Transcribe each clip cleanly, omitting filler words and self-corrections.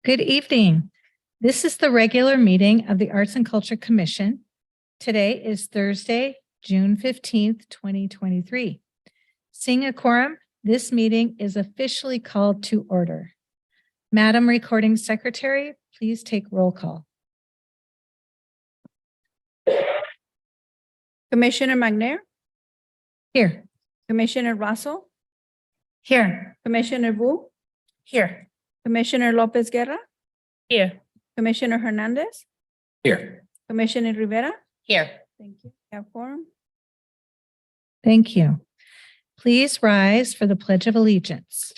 Good evening. This is the regular meeting of the Arts and Culture Commission. Today is Thursday, June 15th, 2023. Seeing a quorum, this meeting is officially called to order. Madam Recording Secretary, please take roll call. Commissioner McNair, Here. Commissioner Russell, Here. Commissioner Wu, Here. Commissioner Lopez Guerra, Here. Commissioner Hernandez, Here. Commissioner Rivera. Here. Thank you. Have quorum. Thank you. Please rise for the Pledge of Allegiance.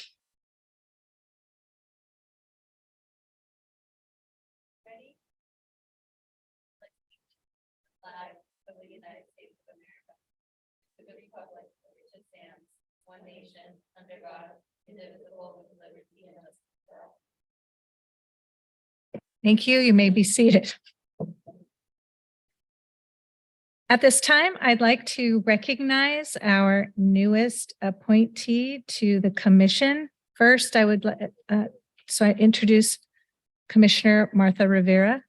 Ready? Flag of the United States of America, to the republic for which it stands, one nation, under God, indivisible, with liberty and justice for all. Thank you. You may be seated. At this time, I'd like to recognize our newest appointee to the commission. First, I introduce Commissioner Martha Rivera.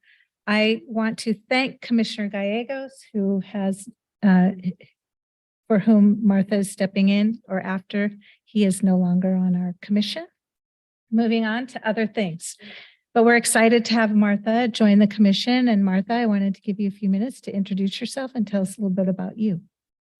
I want to thank Commissioner Gallegos, who has, for whom Martha is stepping in or after he is no longer on our commission. Moving on to other things. But we're excited to have Martha join the commission. And Martha, I wanted to give you a few minutes to introduce yourself and tell us a little bit about you.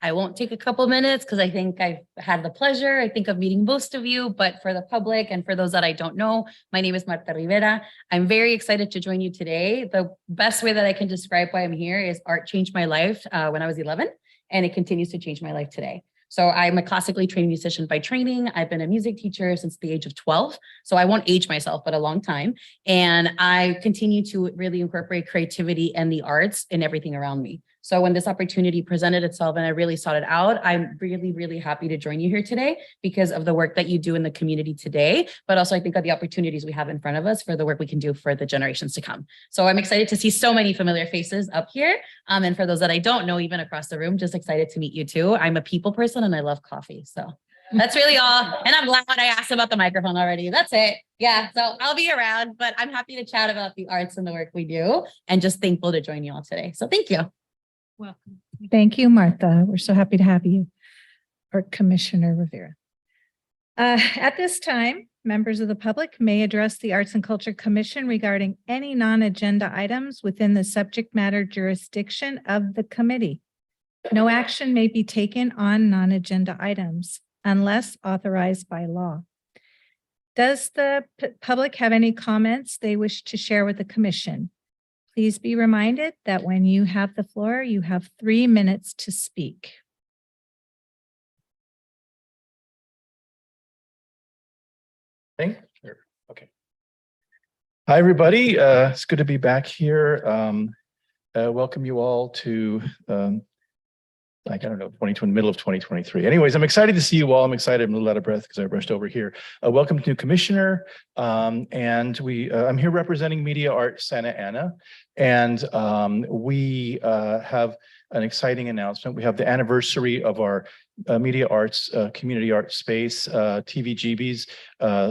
I won't take a couple minutes because I think I've had the pleasure, of meeting most of you, but for the public and for those that I don't know, my name is Marta Rivera. I'm very excited to join you today. The best way that I can describe why I'm here is art changed my life when I was 11, and it continues to change my life today. So I'm a classically trained musician by training. I've been a music teacher since the age of 12. So I won't age myself, but a long time. And I continue to really incorporate creativity and the arts in everything around me. So when this opportunity presented itself and I really sought it out, I'm really, really happy to join you here today because of the work that you do in the community today, but also I think of the opportunities we have in front of us for the work we can do for the generations to come. So I'm excited to see so many familiar faces up here. And for those that I don't know, even across the room, just excited to meet you too. I'm a people person and I love coffee. So that's really all. And I'm glad I asked about the microphone already. That's it. Yeah, so I'll be around, but I'm happy to chat about the arts and the work we do and just thankful to join you all today. So thank you. Welcome. Thank you, Martha. We're so happy to have you, or Commissioner Rivera. At this time, members of the public may address the Arts and Culture Commission regarding any non-agenda items within the subject matter jurisdiction of the committee. No action may be taken on non-agenda items unless authorized by law. Does the public have any comments they wish to share with the commission? Please be reminded that when you have the floor, you have 3 minutes to speak. Okay. Hi, everybody. It's good to be back here. Welcome you all to, middle of 2023. Anyways, I'm excited to see you all. I'm excited. I'm a little out of breath because I rushed over here. Welcome to Commissioner. I'm here representing Media Arts Santa Ana. And we have an exciting announcement. We have the anniversary of our Media Arts Community Art Space, TVGBs,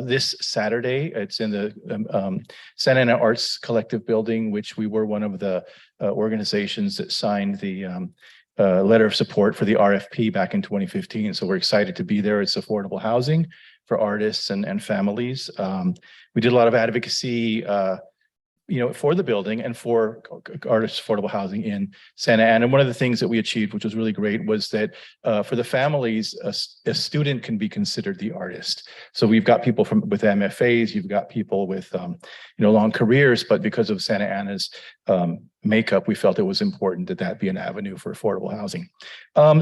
this Saturday. It's in the Santa Ana Arts Collective building, which we were one of the organizations that signed the letter of support for the RFP back in 2015. So we're excited to be there. It's affordable housing for artists and families. We did a lot of advocacy for the building and for artists' affordable housing in Santa Ana. And one of the things that we achieved, which was really great, was that for the families, a student can be considered the artist. So we've got people with MFAs, you've got people with long careers, but because of Santa Ana's makeup, we felt it was important that be an avenue for affordable housing.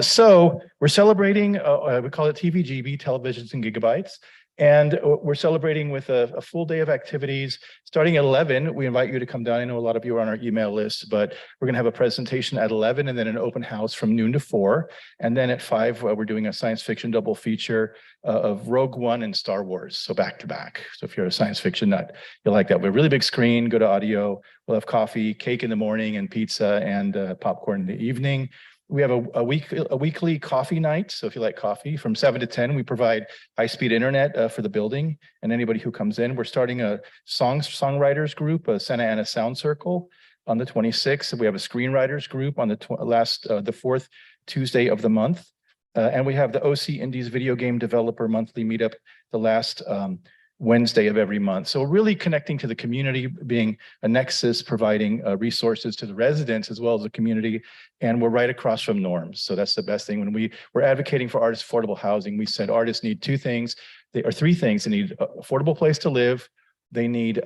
So we're celebrating, we call it TVGB, Televisions and Gigabytes. And we're celebrating with a full day of activities. Starting at 11, we invite you to come down. I know a lot of you are on our email list, but we're going to have a presentation at 11 and then an open house from noon to 4. And then at 5, we're doing a science fiction double feature of Rogue One and Star Wars. So back to back. So if you're a science fiction nut, you'll like that. We have a really big screen, go to audio. We'll have coffee, cake in the morning, and pizza and popcorn in the evening. We have a weekly coffee night. So if you like coffee, from 7 to 10, we provide high-speed internet for the building and anybody who comes in. We're starting a songwriters group, a Santa Ana Sound Circle on the 26th. We have a screenwriters group on the fourth Tuesday of the month. And we have the OC Indies Video Game Developer Monthly Meetup the last Wednesday of every month. So really connecting to the community, being a nexus, providing resources to the residents as well as the community. And we're right across from Norms. So that's the best thing. When we were advocating for artists' affordable housing, we said artists need three things. They need an affordable place to live, they need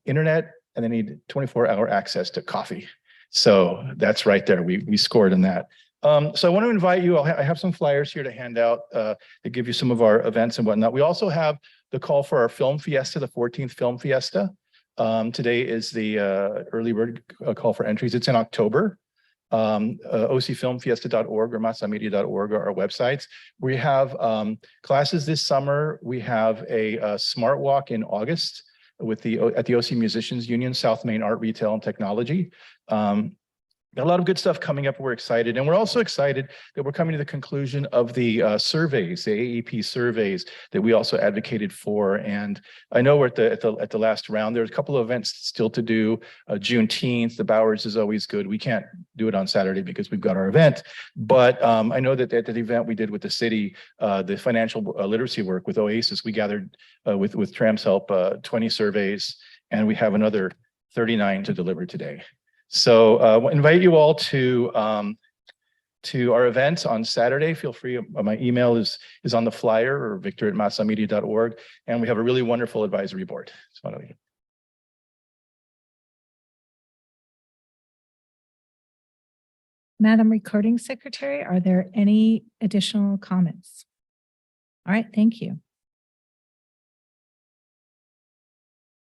internet, and they need 24-hour access to coffee. So that's right there. We scored in that. So I want to invite you, I have some flyers here to hand out to give you some of our events and whatnot. We also have the call for our film fiesta, the 14th film fiesta. Today is the early bird call for entries. It's in October. ocfilmfiesta.org or masamedia.org are our websites. We have classes this summer. We have a smart walk in August at the OC Musicians Union, South Main Art, Retail, and Technology. Got a lot of good stuff coming up. We're excited. And we're also excited that we're coming to the conclusion of the surveys, the AEP surveys that we also advocated for. And I know we're at the last round. There's a couple of events still to do. Juneteenth, the Bowers is always good. We can't do it on Saturday because we've got our event. But I know that at the event we did with the city, the financial literacy work with Oasis, we gathered with Tram's help 20 surveys, and we have another 39 to deliver today. So I invite you all to our event on Saturday. Feel free. My email is on the flyer, or victor@masamedia.org. And we have a really wonderful advisory board. Madam Recording Secretary, are there any additional comments? All right, thank you.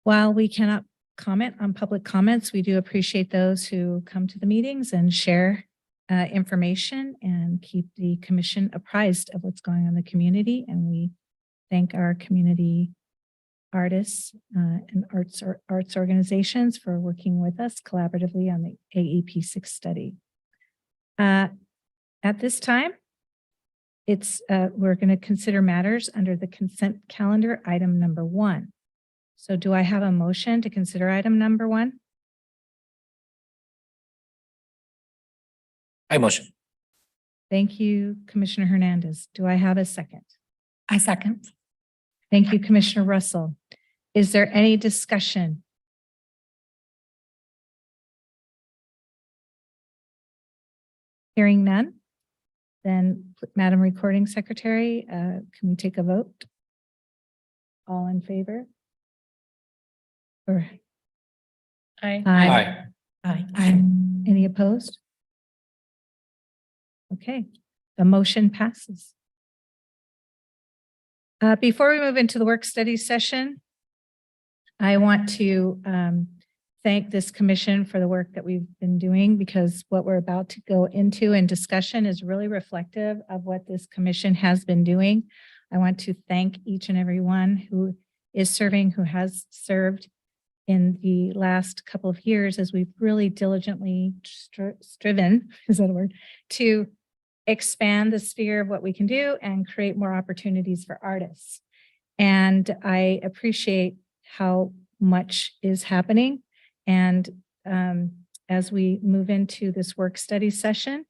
While we cannot comment on public comments, we do appreciate those who come to the meetings and share information and keep the commission apprised of what's going on in the community. And we thank our community artists and arts organizations for working with us collaboratively on the AEP 6 study. At this time, we're going to consider matters under the consent calendar, item number 1. So do I have a motion to consider item number 1? I motion. Thank you, Commissioner Hernandez. Do I have a second? I second. Thank you, Commissioner Russell. Is there any discussion? Hearing none, then Madam Recording Secretary, can we take a vote? All in favor? Or Aye. Aye. any opposed? Okay, the motion passes. Before we move into the work study session, I want to thank this commission for the work that we've been doing, because what we're about to go into in discussion is really reflective of what this commission has been doing. I want to thank each and every one who is serving, who has served in the last couple of years, as we've really diligently striven, is that a word, to expand the sphere of what we can do and create more opportunities for artists. And I appreciate how much is happening. And as we move into this work study session,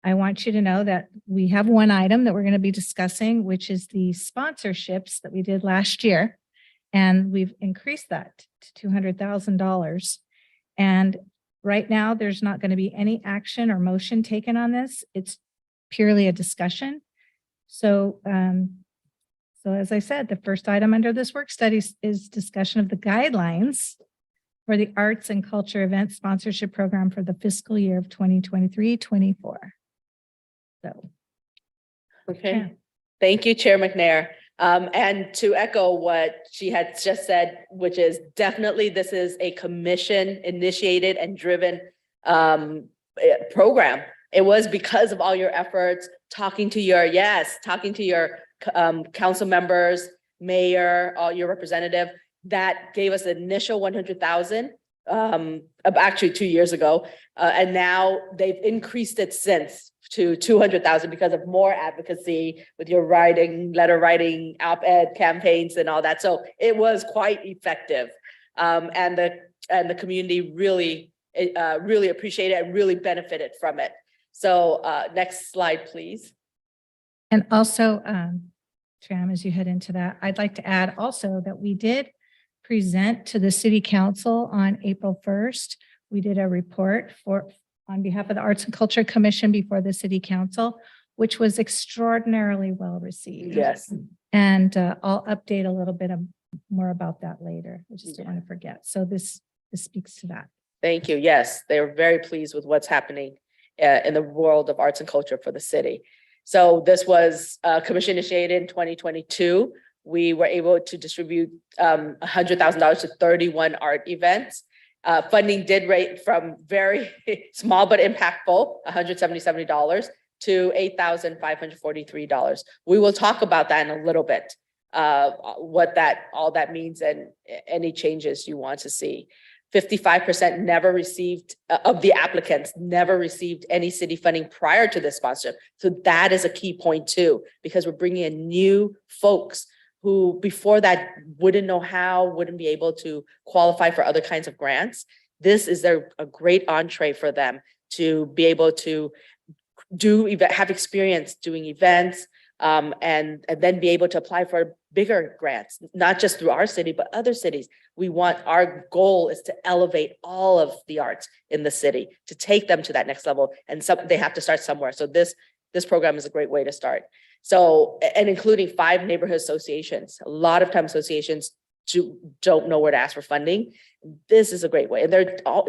I want you to know that we have one item that we're going to be discussing, which is the sponsorships that we did last year. And we've increased that to $200,000. And right now, there's not going to be any action or motion taken on this. It's purely a discussion. So, as I said, the first item under this work study is discussion of the guidelines for the Arts and Culture Event Sponsorship Program for the fiscal year of 2023-24. So, Okay, thank you, Chair McNair. And to echo what she had just said, which is definitely this is a commission initiated and driven program. It was because of all your efforts, talking to your council members, mayor, all your representative, that gave us the initial 100,000. actually 2 years ago. And now they've increased it since to 200,000 because of more advocacy with your letter writing, op-ed campaigns and all that. So it was quite effective. And the community really appreciated it and really benefited from it. So next slide, please. And also, Tram, as you head into that, I'd like to add also that we did present to the city council on April 1st. We did a report on behalf of the Arts and Culture Commission before the city council, which was extraordinarily well received. Yes. And I'll update a little bit more about that later. I just don't want to forget. So this speaks to that. Thank you. Yes, they're very pleased with what's happening in the world of arts and culture for the city. So this was commission initiated in 2022. We were able to distribute $100,000 to 31 art events. Funding did rate from very small but impactful, $170 to $8,543. We will talk about that in a little bit, what all that means and any changes you want to see. 55% never received, of the applicants never received any city funding prior to this sponsorship. So that is a key point too, because we're bringing in new folks who before that wouldn't know how, wouldn't be able to qualify for other kinds of grants. This is a great entree for them to be able to have experience doing events, and then be able to apply for bigger grants, not just through our city, but other cities. Our goal is to elevate all of the arts in the city, to take them to that next level. And they have to start somewhere. So this program is a great way to start. So, and including 5 neighborhood associations. A lot of times associations don't know where to ask for funding. This is a great way. And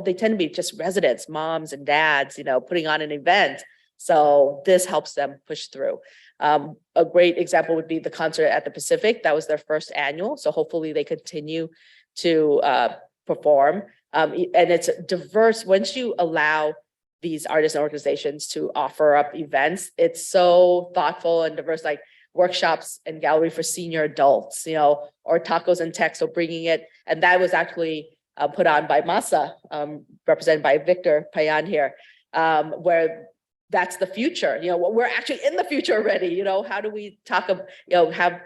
they tend to be just residents, moms and dads, putting on an event. So this helps them push through. A great example would be the concert at the Pacific. That was their first annual. So hopefully they continue to perform. And it's diverse. Once you allow these artists and organizations to offer up events, it's so thoughtful and diverse, like workshops and gallery for senior adults, or tacos and tech. So bringing it, and that was actually put on by MASA, represented by Victor Payan here, where that's the future. We're actually in the future already. How do we have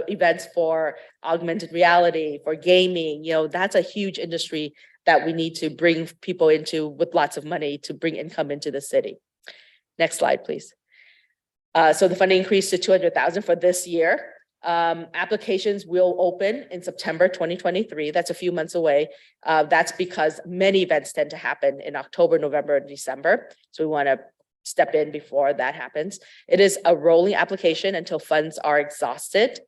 events for augmented reality, for gaming? That's a huge industry that we need to bring people into with lots of money to bring income into the city. Next slide, please. So the funding increased to 200,000 for this year. Applications will open in September 2023. That's a few months away. That's because many events tend to happen in October, November, and December. So we want to step in before that happens. It is a rolling application until funds are exhausted.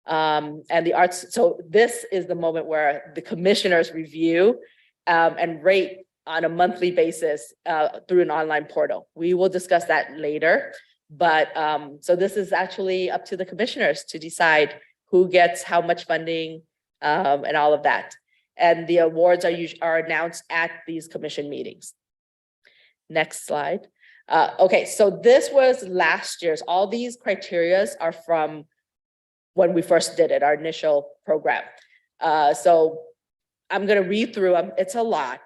And the arts, so this is the moment where the commissioners review and rate on a monthly basis through an online portal. We will discuss that later. But so this is actually up to the commissioners to decide who gets how much funding and all of that. And the awards are announced at these commission meetings. Next slide. Okay, so this was last year's. All these criterias are from when we first did it, our initial program. So I'm going to read through them. It's a lot.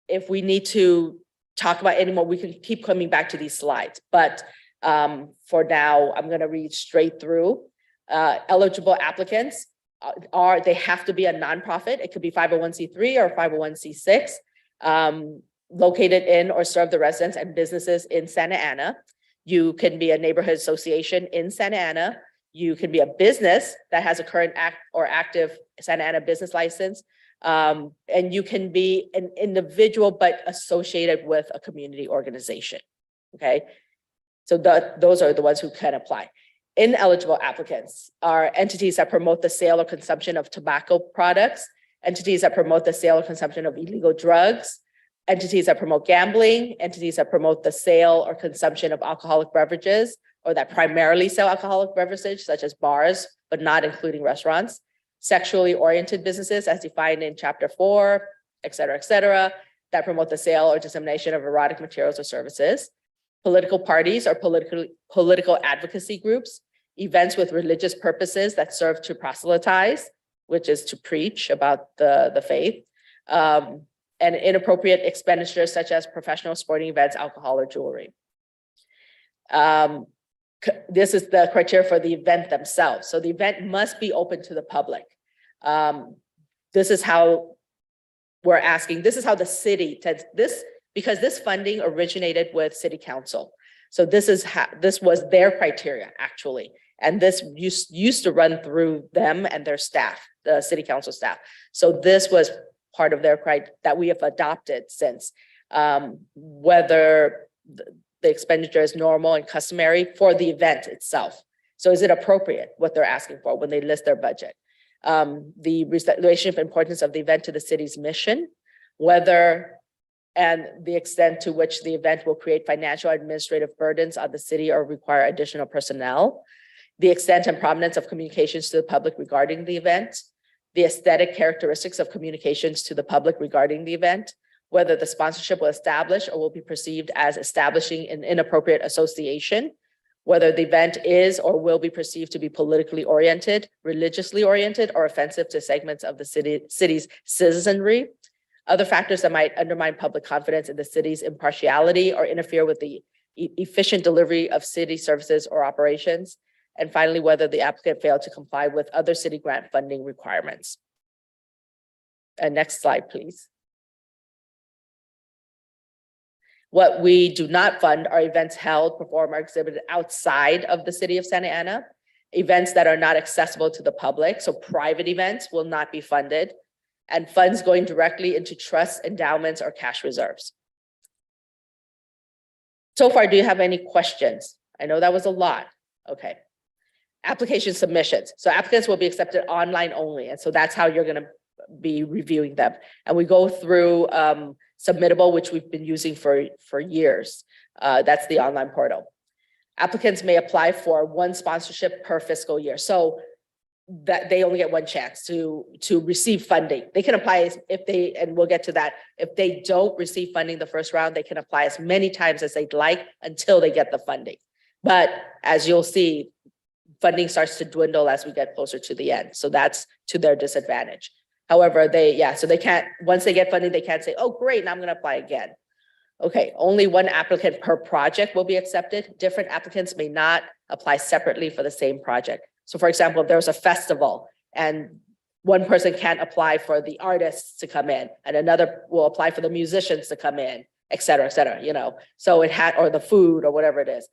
If we need to talk about any more, we can keep coming back to these slides. But for now, I'm going to read straight through. Eligible applicants they have to be a nonprofit. It could be 501c3 or 501c6. Located in or serve the residents and businesses in Santa Ana. You can be a neighborhood association in Santa Ana. You can be a business that has a current active Santa Ana business license. And you can be an individual, but associated with a community organization. Okay. So those are the ones who can apply. Ineligible applicants are entities that promote the sale or consumption of tobacco products, entities that promote the sale or consumption of illegal drugs, entities that promote gambling, entities that promote the sale or consumption of alcoholic beverages, or that primarily sell alcoholic beverages, such as bars, but not including restaurants, sexually oriented businesses as defined in Chapter 4, et cetera, that promote the sale or dissemination of erotic materials or services, political parties or political advocacy groups, events with religious purposes that serve to proselytize, which is to preach about the faith, and inappropriate expenditures such as professional sporting events, alcohol, or jewelry. This is the criteria for the event themselves. So the event must be open to the public. This is how we're asking, this is how the city because this funding originated with city council. So this was their criteria actually. And this used to run through them and their staff, the city council staff. So this was part of their criteria that we have adopted since, whether the expenditure is normal and customary for the event itself. So is it appropriate what they're asking for when they list their budget? The relationship importance of the event to the city's mission, whether and the extent to which the event will create financial or administrative burdens on the city or require additional personnel, the extent and prominence of communications to the public regarding the event, the aesthetic characteristics of communications to the public regarding the event, whether the sponsorship will establish or will be perceived as establishing an inappropriate association, whether the event is or will be perceived to be politically oriented, religiously oriented, or offensive to segments of the city's citizenry, other factors that might undermine public confidence in the city's impartiality or interfere with the efficient delivery of city services or operations, and finally, whether the applicant failed to comply with other city grant funding requirements. Next slide, please. What we do not fund are events held, performed, or exhibited outside of the city of Santa Ana, events that are not accessible to the public. So private events will not be funded, and funds going directly into trusts, endowments, or cash reserves. So far, do you have any questions? I know that was a lot. Okay. Application submissions. So applicants will be accepted online only. And so that's how you're going to be reviewing them. And we go through Submittable, which we've been using for years. That's the online portal. Applicants may apply for one sponsorship per fiscal year. So that they only get one chance to receive funding. They can apply and we'll get to that. If they don't receive funding the first round, they can apply as many times as they'd like until they get the funding. But as you'll see, funding starts to dwindle as we get closer to the end. So that's to their disadvantage. However, so they can't, once they get funding, they can't say, oh, great, now I'm gonna apply again. Okay, only one applicant per project will be accepted. Different applicants may not apply separately for the same project. So for example, if there's a festival and one person can't apply for the artists to come in and another will apply for the musicians to come in, et cetera, you know. So it had, or the food or whatever it is.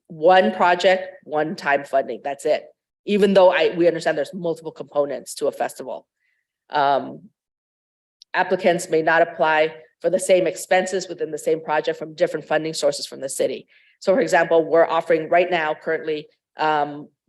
One project, one time funding, that's it. Even though we understand there's multiple components to a festival. Applicants may not apply for the same expenses within the same project from different funding sources from the city. So for example, we're offering right now, currently,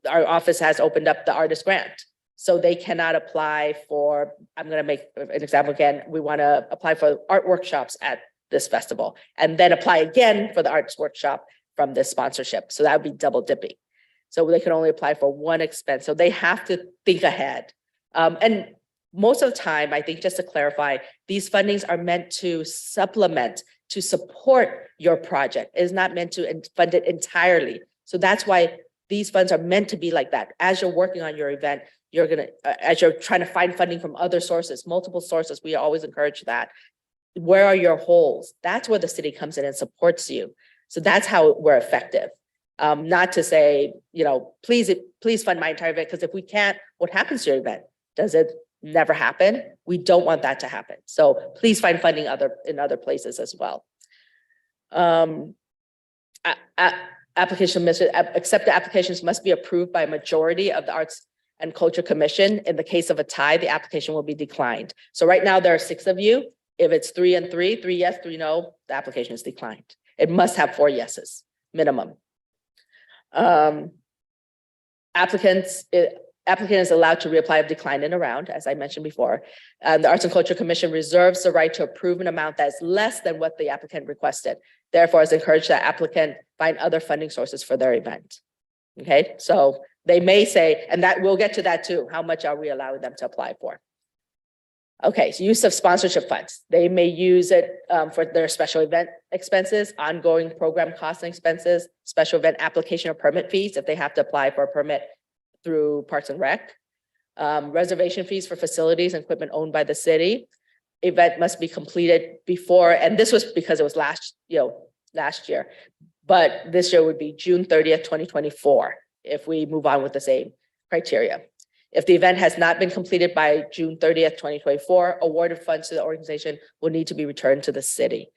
our office has opened up the artist grant. So they cannot apply for, I'm gonna make an example again, we wanna apply for art workshops at this festival and then apply again for the arts workshop from this sponsorship. So that would be double dipping. So they can only apply for one expense. So they have to think ahead. And most of the time, I think just to clarify, these fundings are meant to supplement, to support your project. It is not meant to fund it entirely. So that's why these funds are meant to be like that. As you're working on your event, you're gonna, as you're trying to find funding from other sources, multiple sources, we always encourage that. Where are your holes? That's where the city comes in and supports you. So that's how we're effective. Not to say, you know, please fund my entire event, because if we can't, what happens to your event? Does it never happen? We don't want that to happen. So please find funding in other places as well. Accepted applications must be approved by a majority of the Arts and Culture Commission. In the case of a tie, the application will be declined. So right now there are 6 of you. If it's 3 and 3, 3 yes, 3 no, the application is declined. It must have 4 yeses minimum. Applicant is allowed to reapply if declined in a round, as I mentioned before. The Arts and Culture Commission reserves the right to approve an amount that is less than what the applicant requested. Therefore, it's encouraged that applicant find other funding sources for their event. Okay, so they may say, and that we'll get to that too, how much are we allowing them to apply for? Okay, so use of sponsorship funds. They may use it for their special event expenses, ongoing program costs and expenses, special event application or permit fees if they have to apply for a permit through Parks and Rec, reservation fees for facilities and equipment owned by the city, event must be completed before, and this was because it was last year. But this year would be June 30th, 2024, if we move on with the same criteria. If the event has not been completed by June 30th, 2024, awarded funds to the organization will need to be returned to the city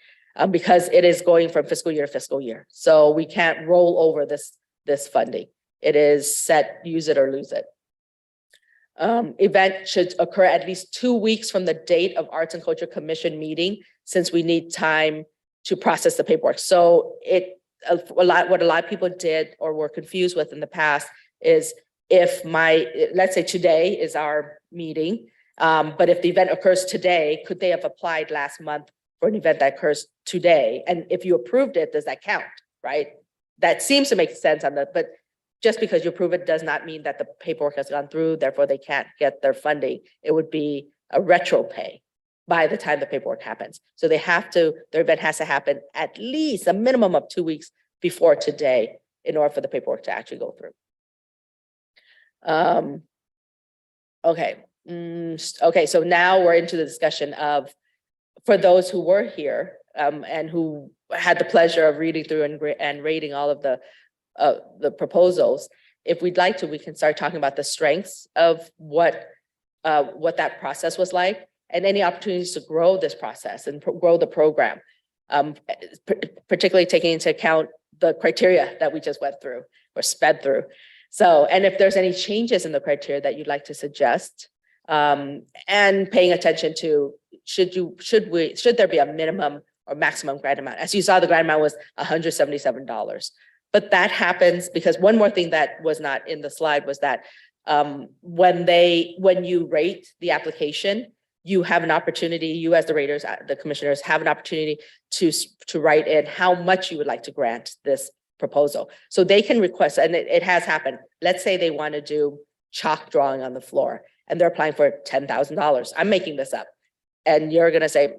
because it is going from fiscal year to fiscal year. So we can't roll over this funding. It is set, use it or lose it. Event should occur at least 2 weeks from the date of Arts and Culture Commission meeting, since we need time to process the paperwork. So what a lot of people did or were confused with in the past is if let's say today is our meeting, but if the event occurs today, could they have applied last month for an event that occurs today? And if you approved it, does that count, right? That seems to make sense but just because you approve it does not mean that the paperwork has gone through, therefore they can't get their funding. It would be a retro pay by the time the paperwork happens. So their event has to happen at least a minimum of 2 weeks before today in order for the paperwork to actually go through. Okay, so now we're into the discussion of, for those who were here and who had the pleasure of reading through and rating all of the proposals, if we'd like to, we can start talking about the strengths of what that process was like, and any opportunities to grow this process and grow the program, particularly taking into account the criteria that we just went through or sped through. So, and if there's any changes in the criteria that you'd like to suggest, and paying attention to, should there be a minimum or maximum grant amount? As you saw, the grant amount was $177. But that happens because one more thing that was not in the slide was that when you rate the application, you have an opportunity, you as the raters, the commissioners have an opportunity to write in how much you would like to grant this proposal. So they can request, and it has happened. Let's say they want to do chalk drawing on the floor and they're applying for $10,000. I'm making this up. And you're going to say,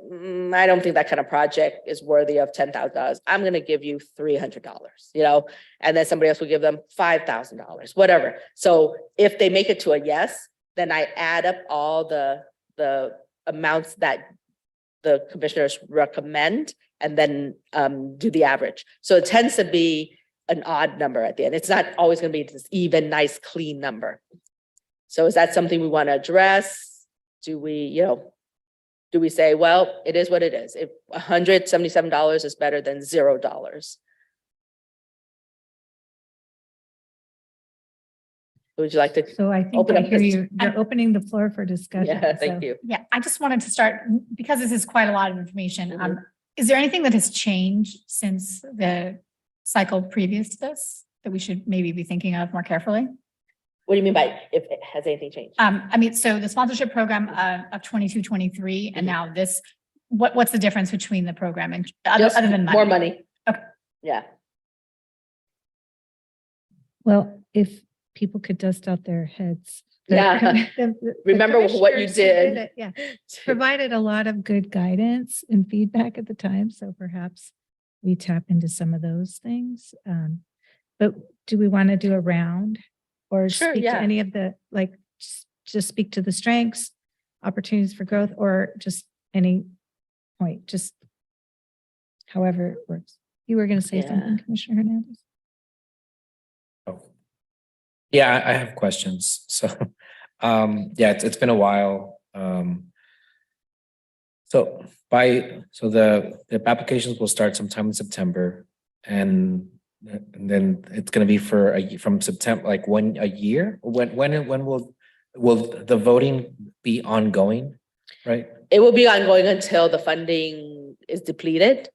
I don't think that kind of project is worthy of $10,000. I'm going to give you $300, and then somebody else will give them $5,000, whatever. So if they make it to a yes, then I add up all the amounts that the commissioners recommend and then do the average. So it tends to be an odd number at the end. It's not always going to be this even, nice, clean number. So is that something we want to address? Do we say, well, it is what it is. If $177 is better than $0. Would you like to? So I think Open I up hear this- you, you're opening the floor for discussion. Yeah, thank so- you. Yeah, I just wanted to start, because this is quite a lot of information. Mhm. Is there anything that has changed since the cycle previous to this that we should maybe be thinking of more carefully? What do you mean by if it has anything changed? So the sponsorship program of 22-23 and Mhm. now this, what's the difference between the program and other Just than more money? money. Okay. Yeah. Well, if people could dust out their heads. Yeah. The Remember what you commissioners who did. it, yeah, provided a lot of good guidance and feedback at the time, so perhaps we tap into some of those things. But do we want to do a round or Sure, speak yeah. to any of the, just speak to the strengths, opportunities for growth, or just any point, just however it works? You were going to say Yeah. something, Commissioner Hernandez? Yeah, I have questions. So, yeah, it's been a while. So the applications will start sometime in September, and then it's going to be from September, like a year. When will the voting be ongoing, right? It will be ongoing until the funding is depleted.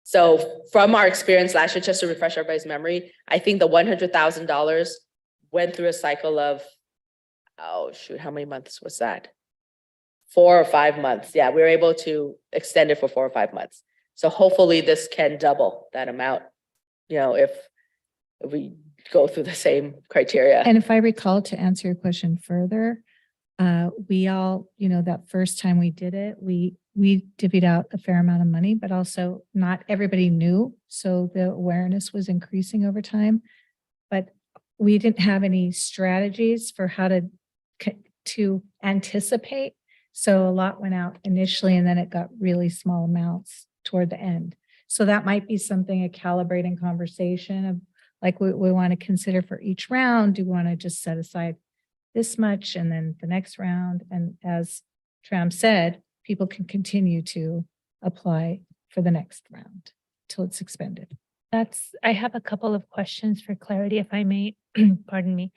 So from our experience last year, just to refresh everybody's memory, I think the $100,000 went through a cycle of, oh shoot, how many months was that? 4 or 5 months. Yeah, we were able to extend it for 4 or 5 months. So hopefully this can double that amount, if we go through the same criteria. And if I recall, to answer your question further, we all, that first time we did it, we divvied out a fair amount of money, but also not everybody knew. So the awareness was increasing over time, but we didn't have any strategies for how to anticipate So a lot went out initially and then it got really small amounts toward the end. So that might be something, a calibrating conversation of like we want to consider for each round. Do we want to just set aside this much and then the next round? And as Tram said, people can continue to apply for the next round till it's expended. I have a couple of questions for clarity, if I may, pardon me.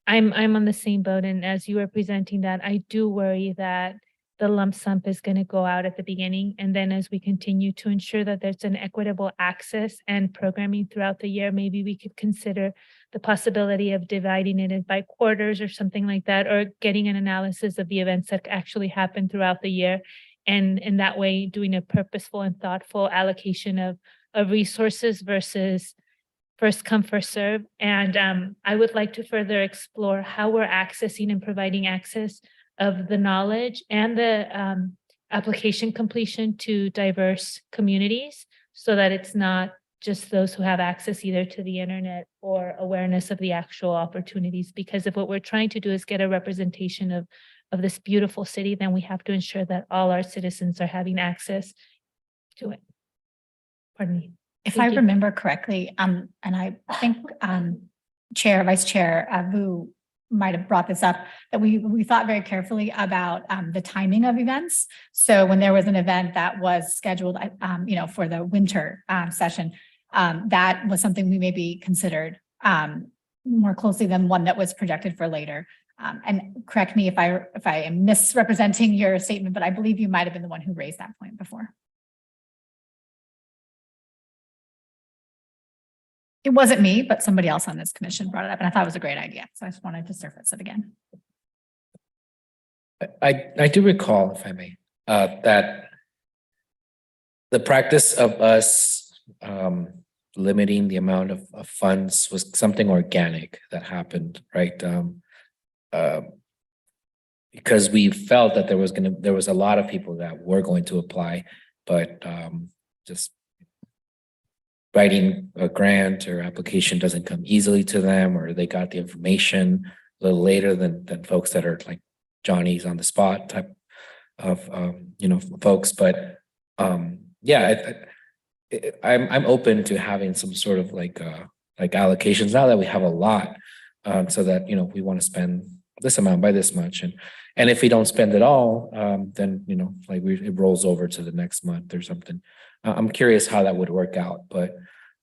I'm on the same boat, and as you were presenting that, I do worry that the lump sum is going to go out at the beginning, and then as we continue to ensure that there's an equitable access and programming throughout the year, maybe we could consider the possibility of dividing it by quarters or something like that, or getting an analysis of the events that actually happen throughout the year, and in that way doing a purposeful and thoughtful allocation of resources versus first come, first serve. And I would like to further explore how we're accessing and providing access of the knowledge and the application completion to diverse communities so that it's not just those who have access either to the internet or awareness of the actual opportunities. Because if what we're trying to do is get a representation of this beautiful city, then we have to ensure that all our citizens are having access to it. Pardon me. If Thank I you. remember correctly, and I think Vice Chair Vu might have brought this up, that we thought very carefully about the timing of events. So when there was an event that was scheduled, for the winter session, that was something we maybe considered more closely than one that was projected for later. And correct me if I am misrepresenting your statement, but I believe you might have been the one who raised that point before. It wasn't me, but somebody else on this commission brought it up, and I thought it was a great idea. So I just wanted to surface it again. I do recall, if I may, that the practice of us limiting the amount of funds was something organic that happened, right? Because we felt that there was a lot of people that were going to apply, but just writing a grant or application doesn't come easily to them, or they got the information a little later than folks that are like Johnny's on the spot type of folks. But yeah, I'm open to having some sort of like allocations now that we have a lot, so that we want to spend this amount by this much, and if we don't spend it all, then it rolls over to the next month or something. I'm curious how that would work out, but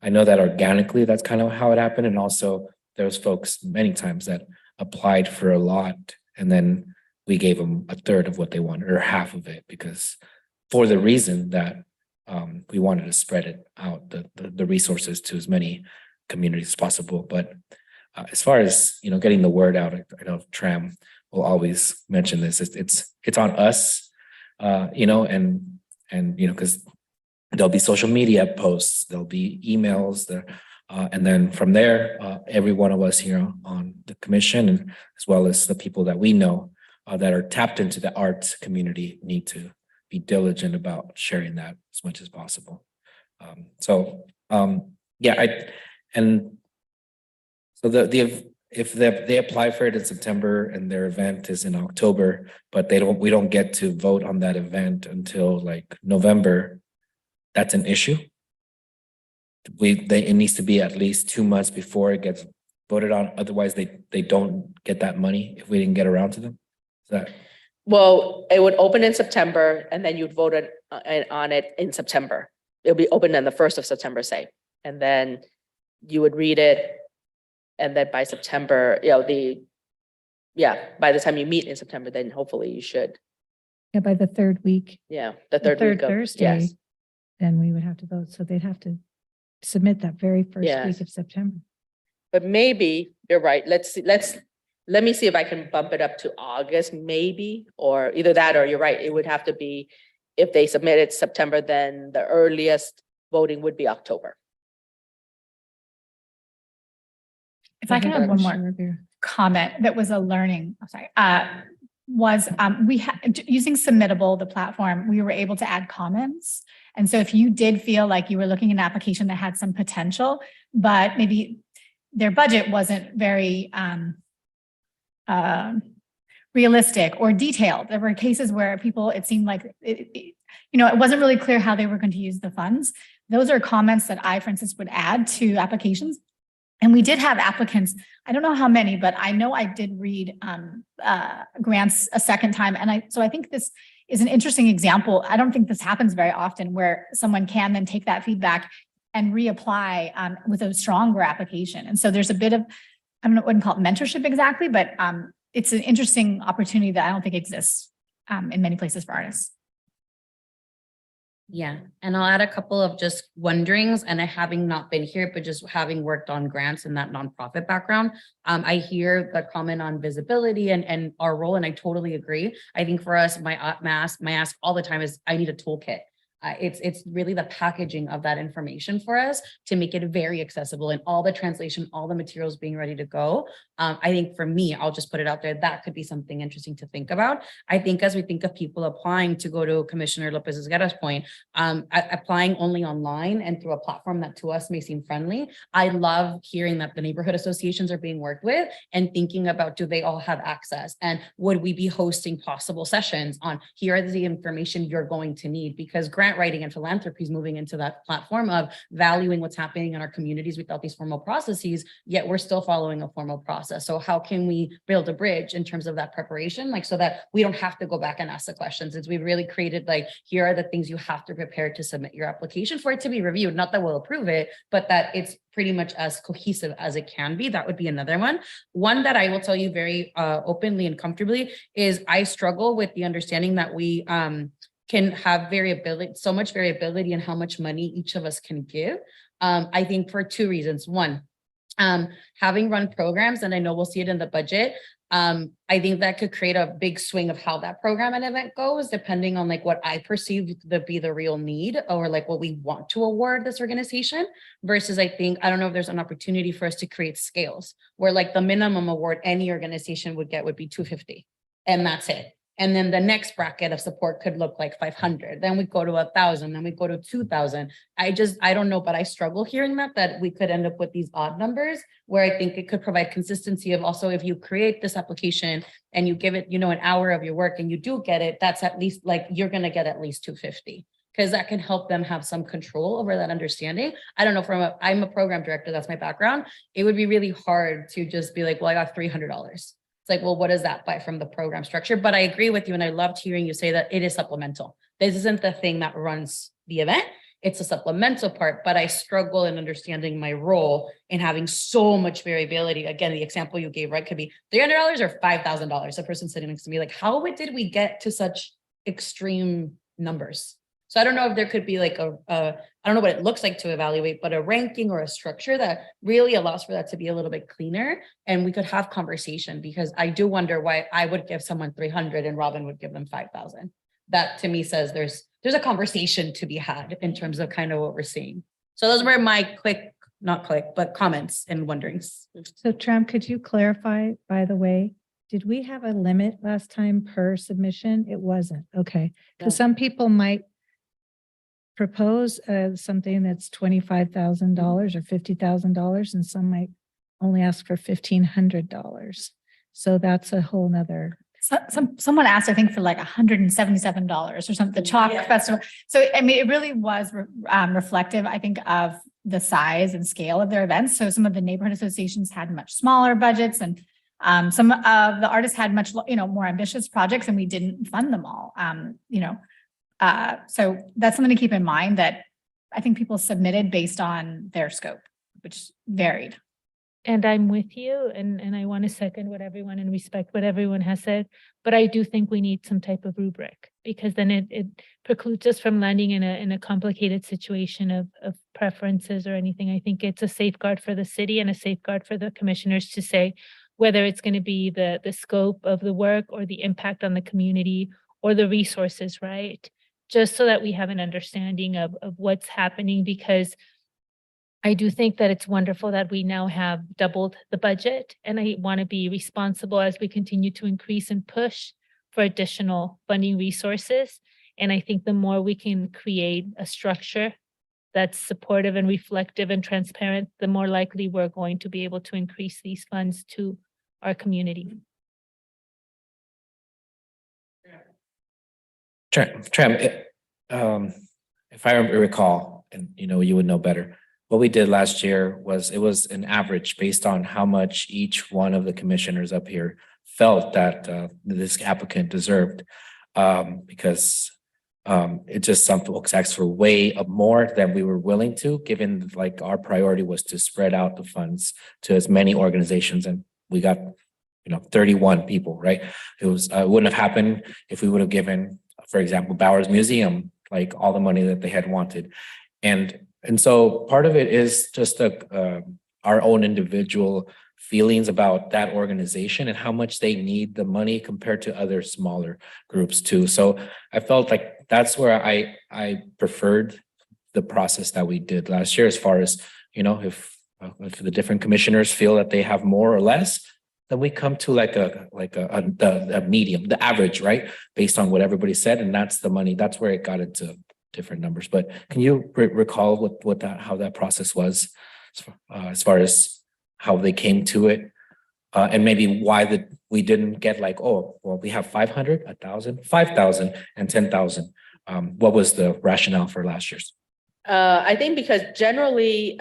I know that organically that's kind of how it happened. And also there's folks many times that applied for a lot and then we gave them a third of what they wanted or half of it, because for the reason that we wanted to spread it out, the resources to as many communities as possible. But as far as getting the word out, I know Tram will always mention this. It's on us, because there'll be social media posts, there'll be emails there, and then from there, every one of us here on the commission, and as well as the people that we know that are tapped into the arts community, need to be diligent about sharing that as much as possible. If they apply for it in September and their event is in October, but we don't get to vote on that event until like November, that's an issue. It needs to be at least 2 months before it gets voted on. Otherwise, they don't get that money if we didn't get around to them. Is that? Well, it would open in September and then you'd vote on it in September. It'll be open on the 1st of September, say, and then you would read it. And then by September, by the time you meet in September, then hopefully you should. Yeah, by the third week, The the third third week of, Thursday, yes. then we would have to vote. So they'd have to submit that very first Yes. week of September. But maybe, you're right, let me see if I can bump it up to August, maybe, or either that, or you're right, it would have to be, if they submit it September, then the earliest voting would be October. If I can have one more Commissioner Rivera. comment that was a learning, using Submittable, the platform, we were able to add comments. And so if you did feel like you were looking at an application that had some potential, but maybe their budget wasn't very realistic or detailed. There were cases where people, it seemed like, it wasn't really clear how they were going to use the funds. Those are comments that I, for instance, would add to applications. And we did have applicants, I don't know how many, but I know I did read grants a second time. And so I think this is an interesting example. I don't think this happens very often where someone can then take that feedback and reapply with a stronger application. And so there's a bit of, I wouldn't call it mentorship exactly, but it's an interesting opportunity that I don't think exists in many places for artists. Yeah, and I'll add a couple of just wonderings, and I having not been here, but just having worked on grants in that nonprofit background. I hear the comment on visibility and our role, and I totally agree. I think for us, my ask all the time is I need a toolkit. It's really the packaging of that information for us to make it very accessible, and all the translation, all the materials being ready to go. I think for me, I'll just put it out there, that could be something interesting to think about. I think as we think of people applying, to go to Commissioner Lopez Guerra's point, applying only online and through a platform that to us may seem friendly. I love hearing that the neighborhood associations are being worked with and thinking about, do they all have access? And would we be hosting possible sessions on, here is the information you're going to need? Because grant writing and philanthropy is moving into that platform of valuing what's happening in our communities without these formal processes, yet we're still following a formal process. So how can we build a bridge in terms of that preparation, like so that we don't have to go back and ask the questions? It's we've really created like, here are the things you have to prepare to submit your application for it to be reviewed. Not that we'll approve it, but that it's pretty much as cohesive as it can be. That would be another one. One that I will tell you very openly and comfortably is I struggle with the understanding that we can have variability, so much variability in how much money each of us can give. I think for two reasons. One, having run programs, and I know we'll see it in the budget, I think that could create a big swing of how that program and event goes, depending on like what I perceive to be the real need or like what we want to award this organization versus I don't know if there's an opportunity for us to create scales where like the minimum award any organization would get would be $250 and that's it. And then the next bracket of support could look like 500. Then we go to 1,000, then we go to 2,000. I don't know, but I struggle hearing that we could end up with these odd numbers where I think it could provide consistency of also if you create this application and you give it, an hour of your work and you do get it, that's at least like, you're going to get at least 250 because that can help them have some control over that understanding. I don't know, I'm a program director, that's my background. It would be really hard to just be like, well, I got $300. Like, well, what does that buy from the program structure? But I agree with you. And I loved hearing you say that it is supplemental. This isn't the thing that runs the event. It's a supplemental part, but I struggle in understanding my role in having so much variability. Again, the example you gave, right, could be $300 or $5,000. The person sitting next to me, like, how did we get to such extreme numbers? So I don't know if there could be like I don't know what it looks like to evaluate, but a ranking or a structure that really allows for that to be a little bit cleaner and we could have conversation because I do wonder why I would give someone 300 and Robin would give them 5,000. That to me says there's a conversation to be had in terms of kind of what we're seeing. So those were my but comments and wonderings. So Tram, could you clarify, by the way, did we have a limit last time per submission? It wasn't. Okay. Because some people might propose something that's $25,000 or $50,000 and some might only ask for $1,500. So that's a whole nother. Someone asked, I think, for like $177 or something, the Chalk Festival. So, I mean, it really was reflective, I think, of the size and scale of their events. So some of the neighborhood associations had much smaller budgets and some of the artists had much, more ambitious projects and we didn't fund them all, So that's something to keep in mind that I think people submitted based on their scope, which varied. And I'm with you and I want to second what everyone and respect what everyone has said, but I do think we need some type of rubric because then it precludes us from landing in a complicated situation of preferences or anything. I think it's a safeguard for the city and a safeguard for the commissioners to say whether it's going to be the scope of the work or the impact on the community or the resources, right? Just so that we have an understanding of what's happening, because I do think that it's wonderful that we now have doubled the budget, and I want to be responsible as we continue to increase and push for additional funding resources. And I think the more we can create a structure that's supportive and reflective and transparent, the more likely we're going to be able to increase these funds to our community. Tram, if I recall, and you know, you would know better. What we did last year was, it was an average based on how much each one of the commissioners up here felt that this applicant deserved. Because it just, some folks asked for way up more than we were willing to, given like our priority was to spread out the funds to as many organizations, and we got, you know, 31 people, right? It was, wouldn't have happened if we would have given, for example, Bowers Museum, like all the money that they had wanted. And so part of it is just our own individual feelings about that organization and how much they need the money compared to other smaller groups too. So I felt like that's where I preferred the process that we did last year, as far as, you know, if the different commissioners feel that they have more or less, then we come to a medium, the average, right? Based on what everybody said, and that's the money. That's where it got into different numbers. But can you recall how that process was, as far as how they came to it, and maybe why we didn't get like, oh, well, we have 500, 1,000, 5,000, and 10,000. What was the rationale for last year's? I think because generally,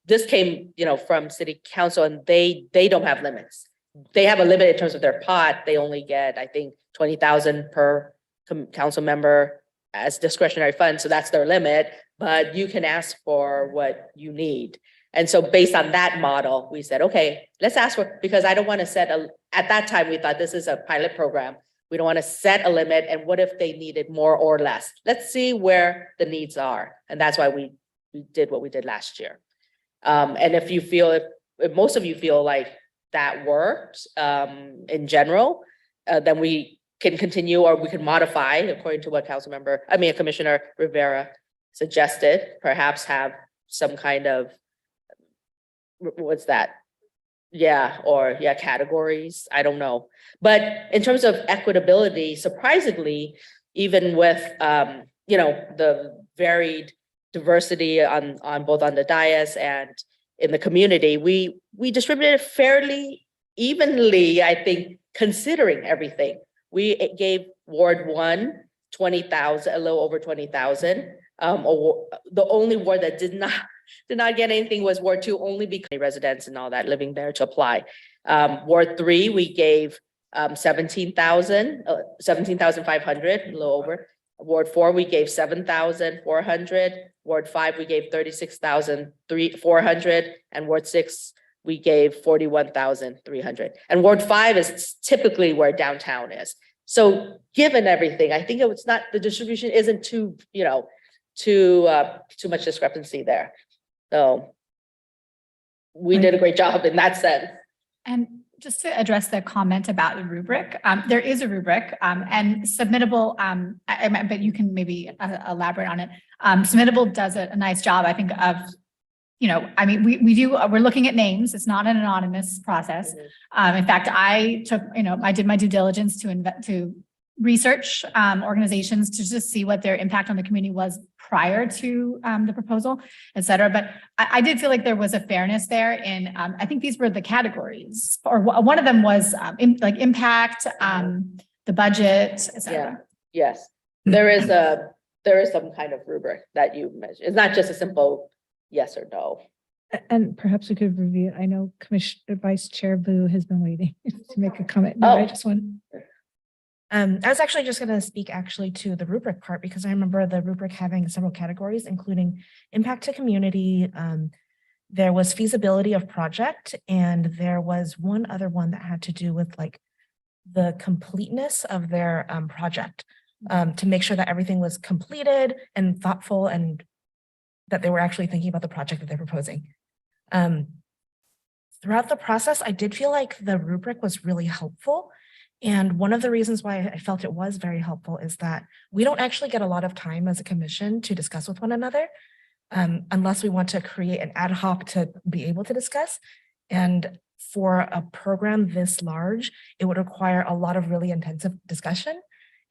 this came, you know, from city council, and they don't have limits. They have a limit in terms of their pot. They only get, I think, 20,000 per council member as discretionary fund. So that's their limit, but you can ask for what you need. And so based on that model, we said, okay, let's ask for, because I don't want to set at that time, we thought this is a pilot program. We don't want to set a limit. And what if they needed more or less? Let's see where the needs are. And that's why we did what we did last year. And if you feel, if most of you feel like that worked in general, then we can continue, or we can modify according to what Commissioner Rivera suggested, perhaps have some kind of, what's that? Categories. I don't know. But in terms of equitability, surprisingly, even with, the varied diversity on both on the dais and in the community, we distributed fairly evenly, I think, considering everything. We gave Ward 1, 20,000, a little over 20,000. The only ward that did not get anything was Ward 2, only because residents and all that living there to apply. Ward 3, we gave 17,500, a little over. Ward 4, we gave 7,400. Ward 5, we gave 36,400, and Ward 6, we gave 41,300. And Ward 5 is typically where downtown is. So given everything, I think it's not, the distribution isn't too much discrepancy there. So we did a great job in that sense. And just to address the comment about the rubric, there is a rubric and submittable, but you can maybe elaborate on it. Submittable does a nice job, I think, of, we're looking at names. It's not an anonymous process. In fact, I did my due diligence to research organizations to just see what their impact on the community was prior to the proposal, et cetera. But I did feel like there was a fairness there in, I think these were the categories, or one of them was impact, the budget, et cetera. Yeah. Yes, there is some kind of rubric that you measure. It's not just a simple yes or no. And perhaps we could review, I know Commissioner Vice Chair Vu has been waiting to make a comment. No, I just want. I was actually just going to speak to the rubric part, because I remember the rubric having several categories, including impact to community. There was feasibility of project, and there was one other one that had to do with like the completeness of their project, to make sure that everything was completed and thoughtful, and that they were actually thinking about the project that they're proposing. Throughout the process, I did feel like the rubric was really helpful. And one of the reasons why I felt it was very helpful is that we don't actually get a lot of time as a commission to discuss with one another, unless we want to create an ad hoc to be able to discuss. And for a program this large, it would require a lot of really intensive discussion.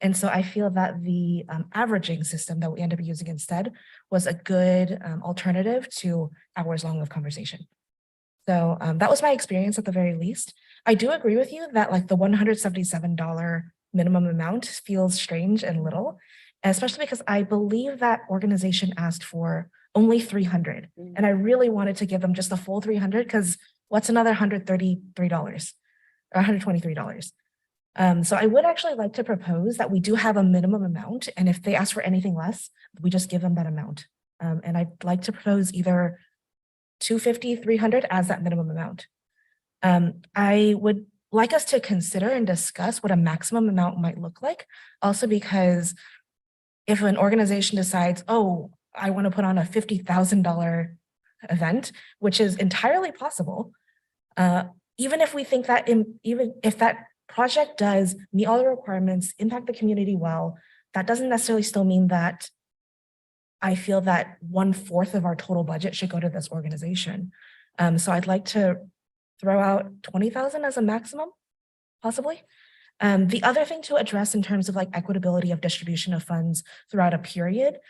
And so I feel that the averaging system that we end up using instead was a good alternative to hours long of conversation. So that was my experience at the very least. I do agree with you that like the $177 minimum amount feels strange and little. especially because I believe that organization asked for only 300. And I really wanted to give them just the full 300 because what's another $133 or $123? So I would actually like to propose that we do have a minimum amount, and if they ask for anything less, we just give them that amount. And I'd like to propose either 250, 300 as that minimum amount. I would like us to consider and discuss what a maximum amount might look like. Also because if an organization decides, oh, I want to put on a $50,000 event, which is entirely possible, even if we think that even if that project does meet all the requirements, impact the community well, that doesn't necessarily still mean that I feel that 1/4 of our total budget should go to this organization. So I'd like to throw out 20,000 as a maximum, possibly. The other thing to address in terms of like equitability of distribution of funds throughout a period,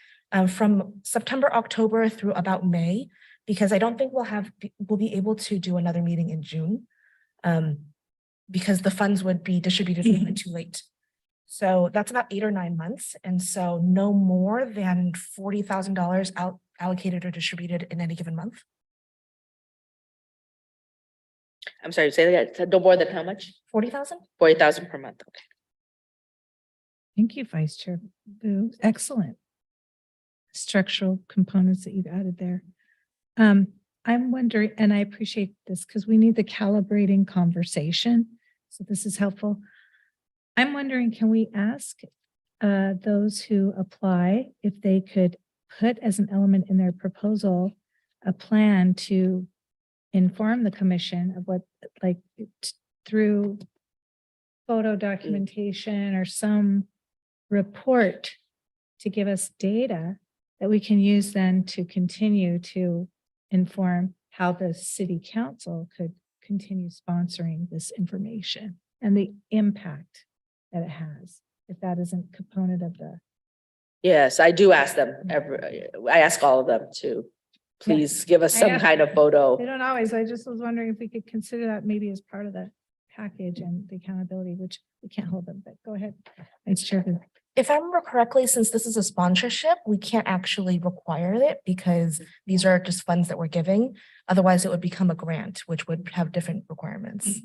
from September, October through about May, because I don't think we'll be able to do another meeting in June, because the funds would be distributed too late. So that's about 8 or 9 months. And so no more than $40,000 allocated or distributed in any given month. I'm sorry, say that again. No more than how much? 40,000? 40,000 per month. Okay. Thank you, Vice Chair Vu. Excellent structural components that you've added there. I'm wondering, and I appreciate this because we need the calibrating conversation. So this is helpful. I'm wondering, can we ask those who apply if they could put as an element in their proposal a plan to inform the commission of what, like through photo documentation or some report to give us data that we can use then to continue to inform how the city council could continue sponsoring this information and the impact that it has, if that isn't a component of the. Yes, I do ask them I ask all of them to please give us I some ask- kind of photo. They don't always, I just was wondering if we could consider that maybe as part of the package and the accountability, which we can't hold them, but go ahead. Vice Chair Vu. If I remember correctly, since this is a sponsorship, we can't actually require it because these are just funds that we're giving. Otherwise, it would become a grant, which would have different requirements.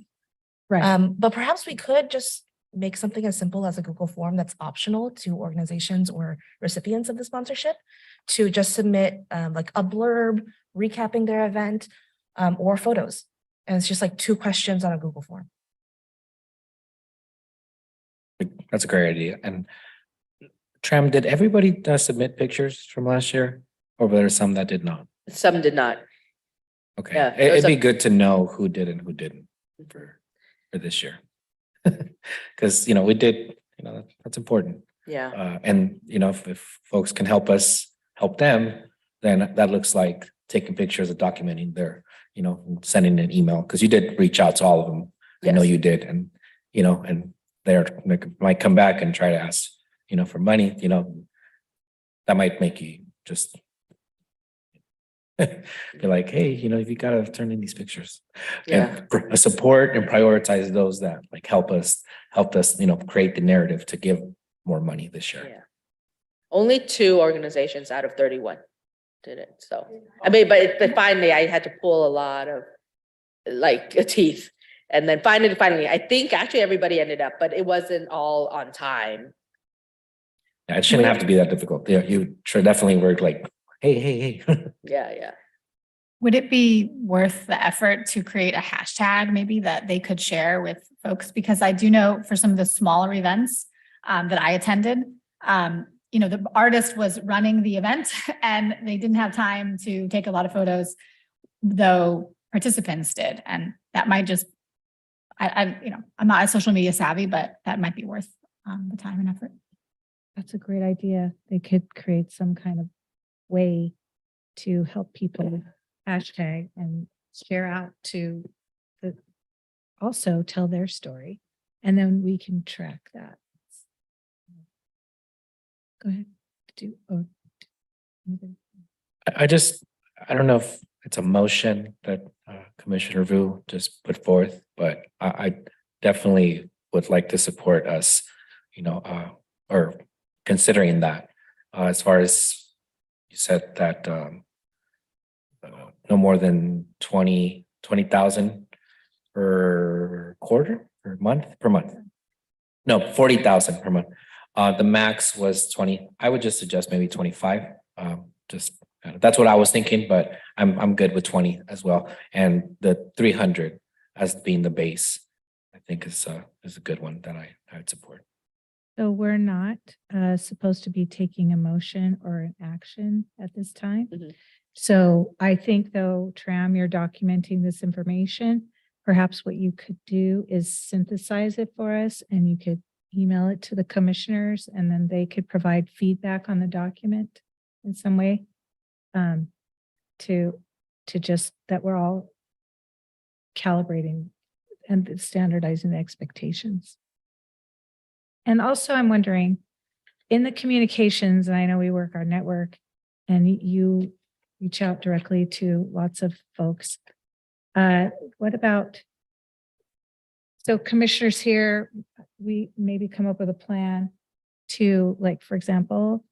Right. But perhaps we could just make something as simple as a Google form that's optional to organizations or recipients of the sponsorship to just submit like a blurb recapping their event or photos. And it's just like 2 questions on a Google form. That's a great idea. And Tram, did everybody submit pictures from last year? Or were there some that did not? Some did not. Okay, Yeah, there was it'd be a- good to know who did and who didn't for this year. Because, we did, that's important. Yeah, And, if folks can help us, help them, then that looks like taking pictures of documenting their, sending an email, because you did reach out to all of them. I know Yes. you did, and, and they're, might come back and try to ask, for money, that might make you just be like, hey, you gotta turn in these pictures. yeah. And support and prioritize those that like helped us, create the narrative to give more money this year. Yeah. Only 2 organizations out of 31 did it. So, I mean, but finally I had to pull a lot of like teeth. And then finally, I think actually everybody ended up, but it wasn't all on time. Yeah, it shouldn't have to be that difficult. Yeah, you should definitely work like, hey. Yeah. Would it be worth the effort to create a hashtag maybe that they could share with folks? Because I do know for some of the smaller events that I attended, the artist was running the event and they didn't have time to take a lot of photos, though participants did. And that might just, I'm not as social media savvy, but that might be worth the time and effort. That's a great idea. They could create some kind of way to help people hashtag and share out to also tell their story. And then we can track that. Go ahead. I don't know if it's a motion that Commissioner Vu just put forth, but I definitely would like to support us, or considering that. As far as you said that no more than 20,000 per quarter, per month. No, 40,000 per month. The max was 20. I would just suggest maybe 25. That's what I was thinking, but I'm good with 20 as well. And the 300 as being the base, I think is a good one that I'd support. So we're not supposed to be taking a motion or an action at this time. Mhm. So I think though, Tram, you're documenting this information. Perhaps what you could do is synthesize it for us and you could email it to the commissioners and then they could provide feedback on the document in some way. To just that we're all calibrating and standardizing the expectations. And also I'm wondering, in the communications, and I know we work our network and you reach out directly to lots of folks. What about, so commissioners here, we maybe come up with a plan to, like, for example,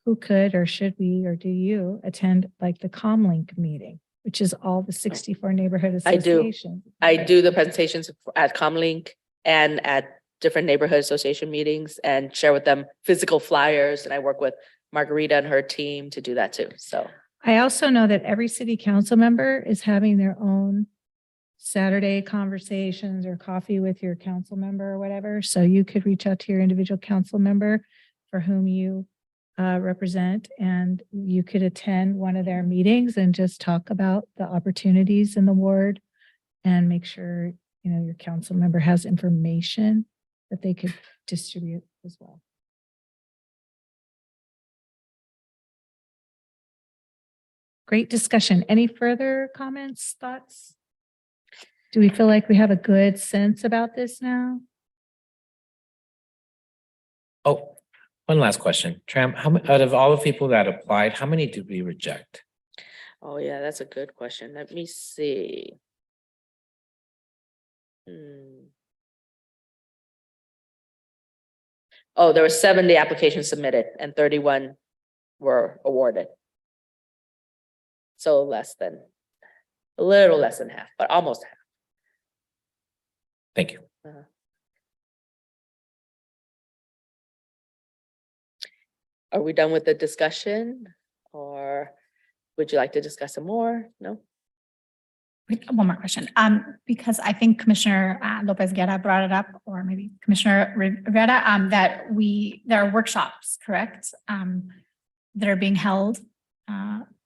who could or should we or do you attend like the Comlink meeting, which is all the 64 neighborhood I do. associations? I do the presentations at Comlink and at different neighborhood association meetings and share with them physical flyers. And I work with Margarita and her team to do that too. So I also know that every city council member is having their own Saturday conversations or coffee with your council member or whatever. So you could reach out to your individual council member for whom you represent, and you could attend one of their meetings and just talk about the opportunities in the ward and make sure, you know, your council member has information that they could distribute as well. Great discussion. Any further comments, thoughts? Do we feel like we have a good sense about this now? Oh, one last question. Tram, how many, out of all the people that applied, how many did we reject? oh yeah, that's a good question. Let me see. Oh, there were 70 applications submitted and 31 were awarded. So a little less than half, but almost half. Thank you. Are we done with the discussion? Or would you like to discuss some more? No? Wait, one more question. Because I think Commissioner Lopez Guerra brought it up, or maybe Commissioner Rivera, that there are workshops, correct? That are being held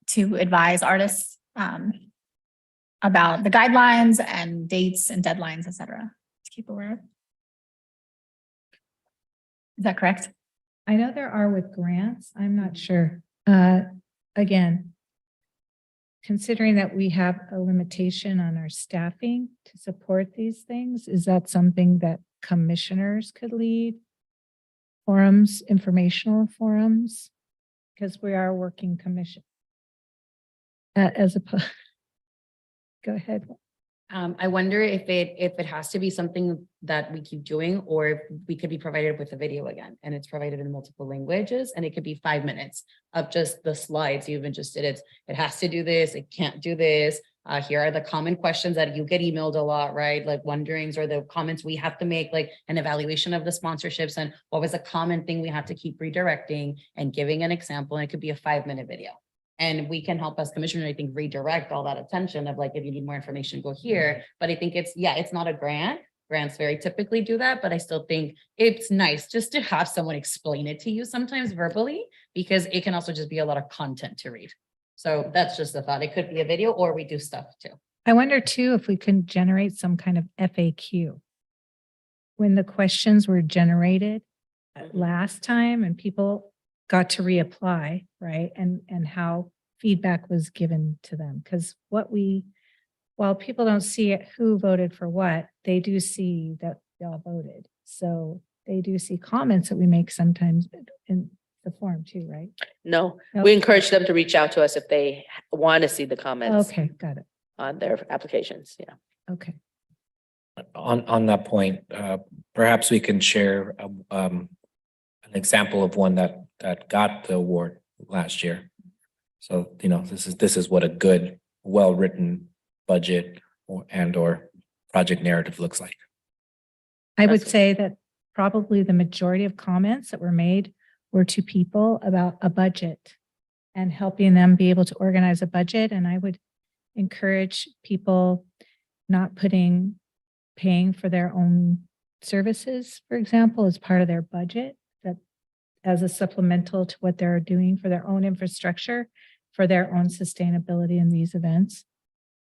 to advise artists about the guidelines and dates and deadlines, et cetera, to keep aware of. Is that correct? I know there are with grants. I'm not sure. Again, considering that we have a limitation on our staffing to support these things, is that something that commissioners could lead? Forums, informational forums? Because we are a working commission. As a, go ahead. I wonder if it has to be something that we keep doing, or if we could be provided with a video again, and it's provided in multiple languages, and it could be 5 minutes of just the slides you even just did. It has to do this, it can't do this. Here are the common questions that you get emailed a lot, right? Like wonderings or the comments we have to make, like an evaluation of the sponsorships and what was a common thing we have to keep redirecting and giving an example. And it could be a 5-minute video. And we can help as commissioner, I think, redirect all that attention of like, if you need more information, go here. But I think it's not a grant. Grants very typically do that, but I still think it's nice just to have someone explain it to you sometimes verbally, because it can also just be a lot of content to read. So that's just a thought. It could be a video, or we do stuff too. I wonder too, if we can generate some kind of FAQ. When the questions were generated last time and people got to reapply, right? And how feedback was given to them. Because while people don't see it, who voted for what, they do see that y'all voted. So they do see comments that we make sometimes in the form too, right? No, Nope. we encourage them to reach out to us if they want to see the comments Okay, got it. on their applications. Yeah. Okay. On that point, perhaps we can share a an example of one that got the award last year. So, you know, this is what a good, well-written budget or project narrative looks like. I would That's- say that probably the majority of comments that were made were to people about a budget and helping them be able to organize a budget. And I would encourage people not paying for their own services, for example, as part of their budget, that as a supplemental to what they're doing for their own infrastructure, for their own sustainability in these events.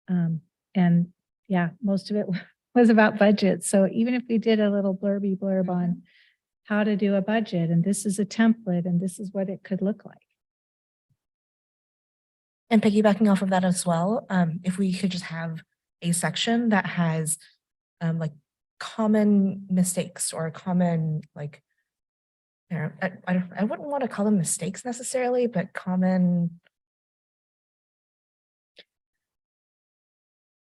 And yeah, most of it was about budget. So even if we did a little blurb on how to do a budget, and this is a template, and this is what it could look like. And piggybacking off of that as well, if we could just have a section that has like common mistakes or common like, I wouldn't want to call them mistakes necessarily, but common,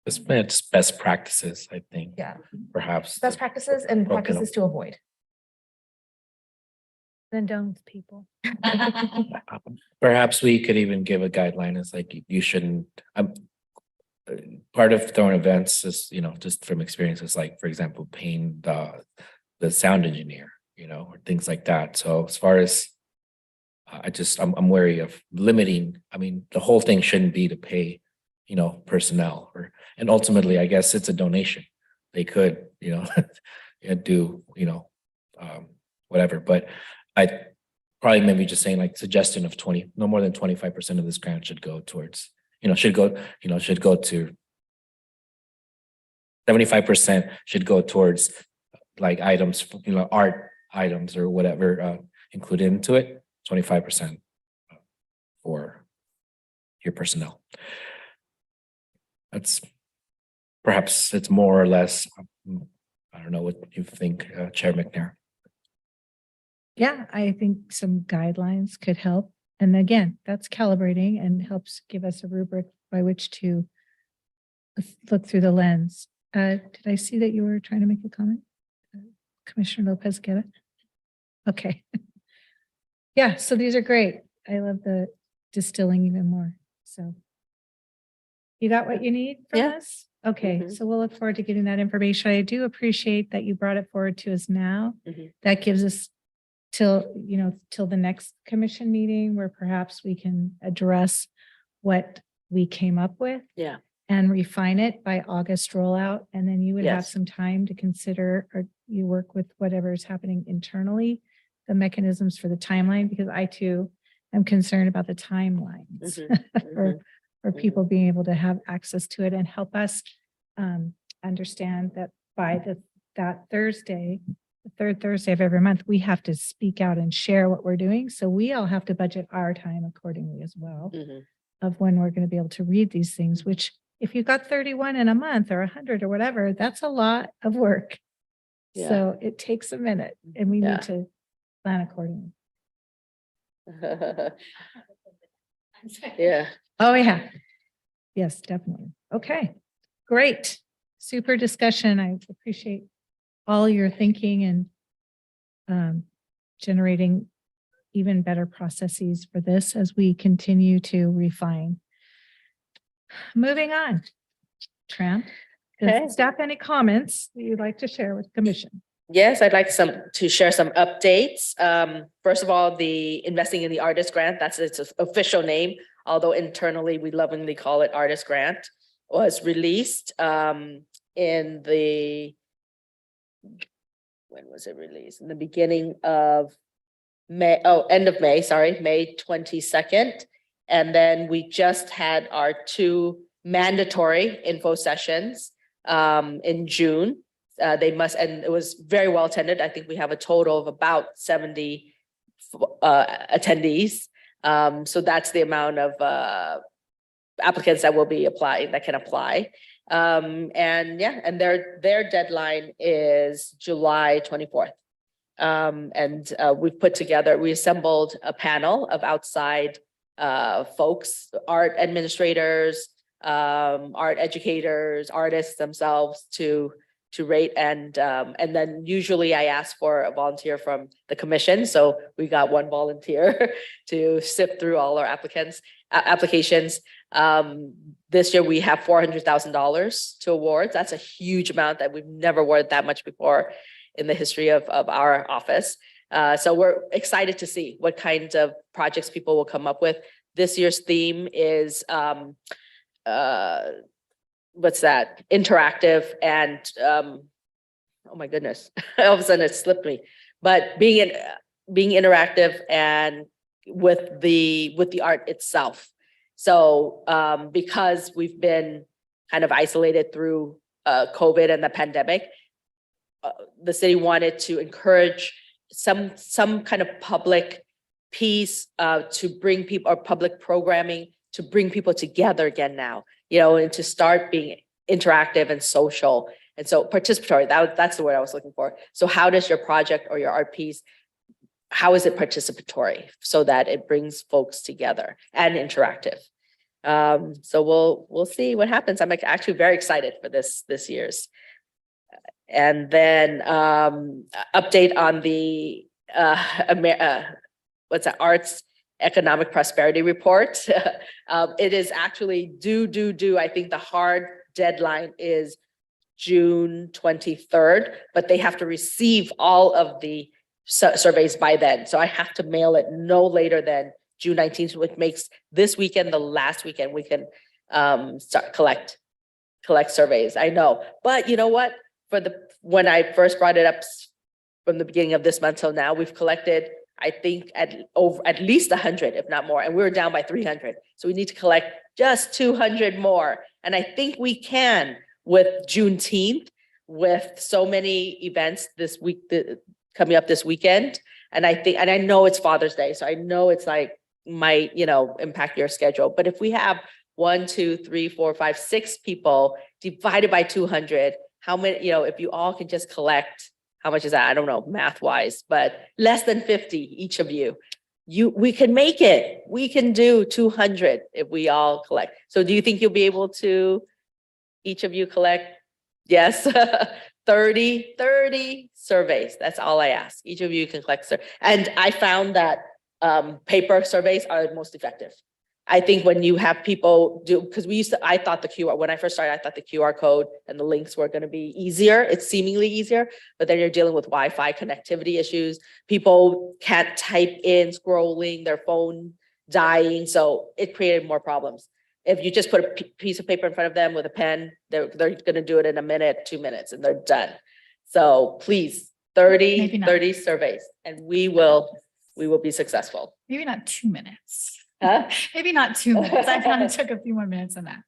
It's best practices, I think, yeah, perhaps. best practices and broken up. practices to avoid. Then don't people. Perhaps we could even give a guideline. It's like you shouldn't, part of throwing events is, you know, just from experience, it's like, for example, paying the sound engineer, you know, or things like that. So as far as I'm wary of limiting, I mean, the whole thing shouldn't be to pay, you know, personnel and ultimately, I guess it's a donation. They could, you know, do, you know, whatever, but I probably maybe just saying like suggestion of 20, no more than 25% of this grant should go towards, should go to 75% should go towards like items, art items or whatever included into it, 25% for your personnel. That's perhaps it's more or less, I don't know what you think, Chair McNair. Yeah, I think some guidelines could help. And again, that's calibrating and helps give us a rubric by which to look through the lens. Did I see that you were trying to make a comment? Commissioner Lopez Guerra? Okay. Yeah, so these are great. I love the distilling even more. So you got what you need from Yeah. us? Okay, Mhm. so we'll look forward to getting that information. I do appreciate that you brought it forward to us now. Mhm. That gives us till the next commission meeting where perhaps we can address what we came up with. Yeah. And refine it by August rollout. And then you would have Yes. some time to consider, or you work with whatever is happening internally, the mechanisms for the timeline, because I too am concerned about the timelines Mhm. for people being able to have access to it and help us understand that by that Thursday, the third Thursday of every month, we have to speak out and share what we're doing. So we all have to budget our time accordingly as well Mhm. of when we're going to be able to read these things, which if you've got 31 in a month or 100 or whatever, that's a lot of work. Yeah. So it takes a minute and we Yeah. need to plan accordingly. Yeah. Oh, yeah. Yes, definitely. Okay, great. Super discussion. I appreciate all your thinking and generating even better processes for this as we continue to refine. Moving on. Tran, Okay. does staff any comments that you'd like to share with the commission? Yes, I'd like to share some updates. First of all, the Investing in the Artist Grant, that's its official name, although internally we lovingly call it Artist Grant, was released in the, when was it released? In the beginning of May, end of May, sorry, May 22nd. And then we just had our 2 mandatory info sessions in June. And it was very well attended. I think we have a total of about 70 attendees. So that's the amount of applicants that will be applying, that can apply. And their deadline is July 24th. And we assembled a panel of outside folks, art administrators, art educators, artists themselves to to rate, and then usually I ask for a volunteer from the commission. So we got one volunteer to sift through all our applications. This year we have $400,000 to awards. That's a huge amount that we've never awarded that much before in the history of our office. So we're excited to see what kinds of projects people will come up with. This year's theme is what's that? Interactive and oh my goodness, all of a sudden it slipped me. But being interactive and with the art itself. So because we've been kind of isolated through COVID and the pandemic, the city wanted to encourage some kind of public piece to bring people, or public programming to bring people together again now, and to start being interactive and social. And so participatory, that's the word I was looking for. So how does your project or your art piece, how is it participatory so that it brings folks together and interactive? So we'll see what happens. I'm actually very excited for this year's. And then update on the Arts Economic Prosperity Report. It is actually due. I think the hard deadline is June 23rd, but they have to receive all of the surveys by then. So I have to mail it no later than June 19th, which makes this weekend the last weekend we can start collect surveys. I know, but you know what? When I first brought it up from the beginning of this month till now, we've collected, I think, at least 100, if not more, and we were down by 300. So we need to collect just 200 more. And I think we can with Juneteenth, with so many events this week, coming up this weekend. And I know it's Father's Day, so I know it's like might, impact your schedule. But if we have 1, 2, 3, 4, 5, 6 people divided by 200, how many, if you all can just collect, how much is that? I don't know, math wise, but less than 50, each of you, we can make it. We can do 200 if we all collect. So do you think you'll be able to, each of you collect? Yes, 30 surveys. That's all I ask. Each of you can collect. And I found that paper surveys are the most effective. I think when you have people do, because I thought when I first started, I thought the QR code and the links were going to be easier. It's seemingly easier, but then you're dealing with Wi-Fi connectivity issues. People can't type in, scrolling, their phone dying. So it created more problems. If you just put a piece of paper in front of them with a pen, they're going to do it in a minute, 2 minutes, and they're done. So please, 30 surveys, and we will be successful. Maybe not 2 minutes. Huh? Maybe not 2 minutes. I kind of took a few more minutes on that.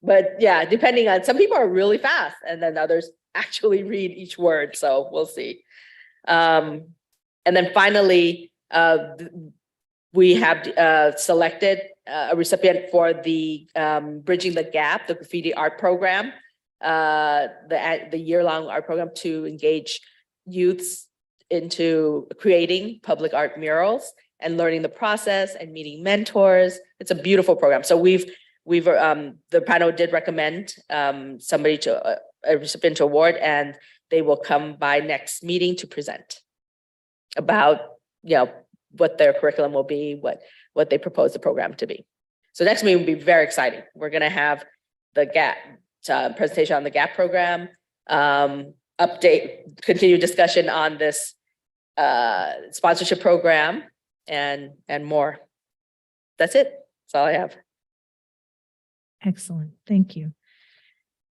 But depending on, some people are really fast and then others actually read each word. So we'll see. And then finally, we have selected a recipient for the Bridging the Gap, the graffiti art program, the year-long art program to engage youths into creating public art murals and learning the process and meeting mentors. It's a beautiful program. So the panel did recommend somebody to a recipient to award, and they will come by next meeting to present about, what their curriculum will be, what they propose the program to be. So next meeting will be very exciting. We're going to have the GAP presentation on the GAP program, continue discussion on this sponsorship program, and more. That's it. That's all I have. Excellent. Thank you.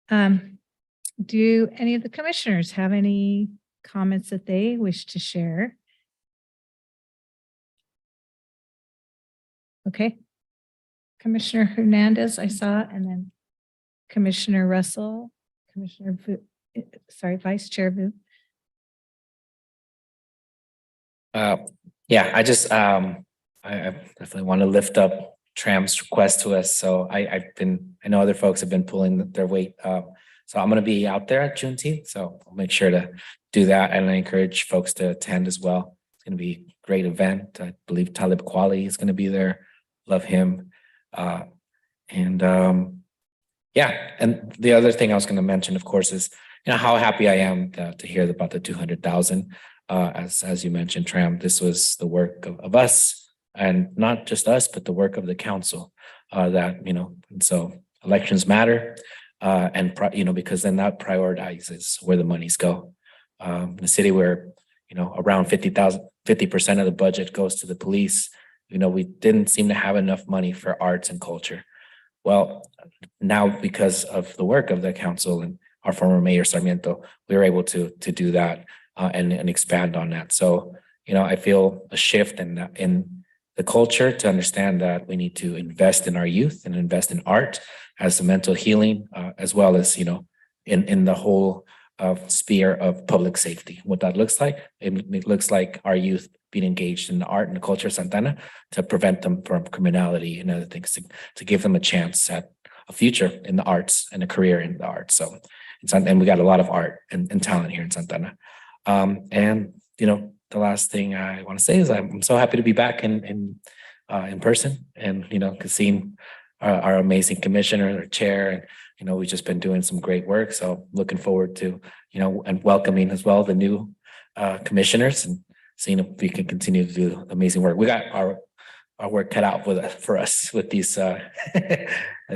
Do any of the commissioners have any comments that they wish to share? Okay. Commissioner Hernandez, I saw, and then Commissioner Russell, Vice Chair Vu. Yeah, I just I definitely want to lift up Tram's request to us. So I know other folks have been pulling their weight up. So I'm going to be out there at Juneteenth. So I'll make sure to do that. And I encourage folks to attend as well. It's going to be a great event. I believe Talib Kweli is going to be there. Love him. And the other thing I was going to mention, of course, is you know, how happy I am to hear about the 200,000. As you mentioned, Tram, this was the work of us, and not just us, but the work of the council. That, you know, and so elections matter, you know, because then that prioritizes where the monies go. In a city where, you know, around 50% of the budget goes to the police, you know, we didn't seem to have enough money for arts and culture. Well, now because of the work of the council and our former mayor Sarmiento, we were able to do that and expand on that. So, you know, I feel a shift in the culture to understand that we need to invest in our youth and invest in art as a mental healing, as well as, you know, in the whole sphere of public safety. What that looks like, it looks like our youth being engaged in the art and the culture of Santa Ana to prevent them from criminality and other things, to give them a chance at a future in the arts and a career in the arts. So, and we got a lot of art and talent here in Santa Ana. And, you know, the last thing I want to say is I'm so happy to be back in person, and, you know, seeing our amazing commissioner, our chair, and, you know, we've just been doing some great work. So looking forward to, you know, and welcoming as well the new commissioners and seeing if we can continue to do amazing work. We got our work cut out for us with these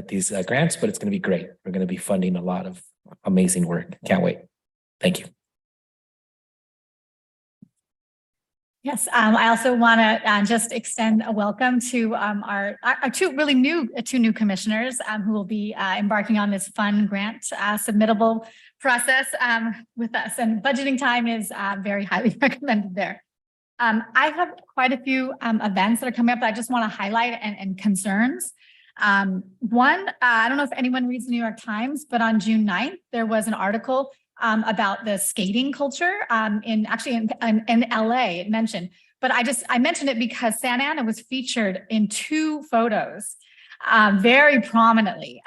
these grants, but it's going to be great. We're going to be funding a lot of amazing work. Can't wait. Thank you. Yes, I also want to just extend a welcome to our two new commissioners who will be embarking on this fun grant submittable process with us, and budgeting time is very highly recommended there. I have quite a few events that are coming up that I just want to highlight and concerns. One, I don't know if anyone reads the New York Times, but on June 9th, there was an article about the skating culture in LA, it mentioned, but I mentioned it because Santa Ana was featured in 2 photos very prominently.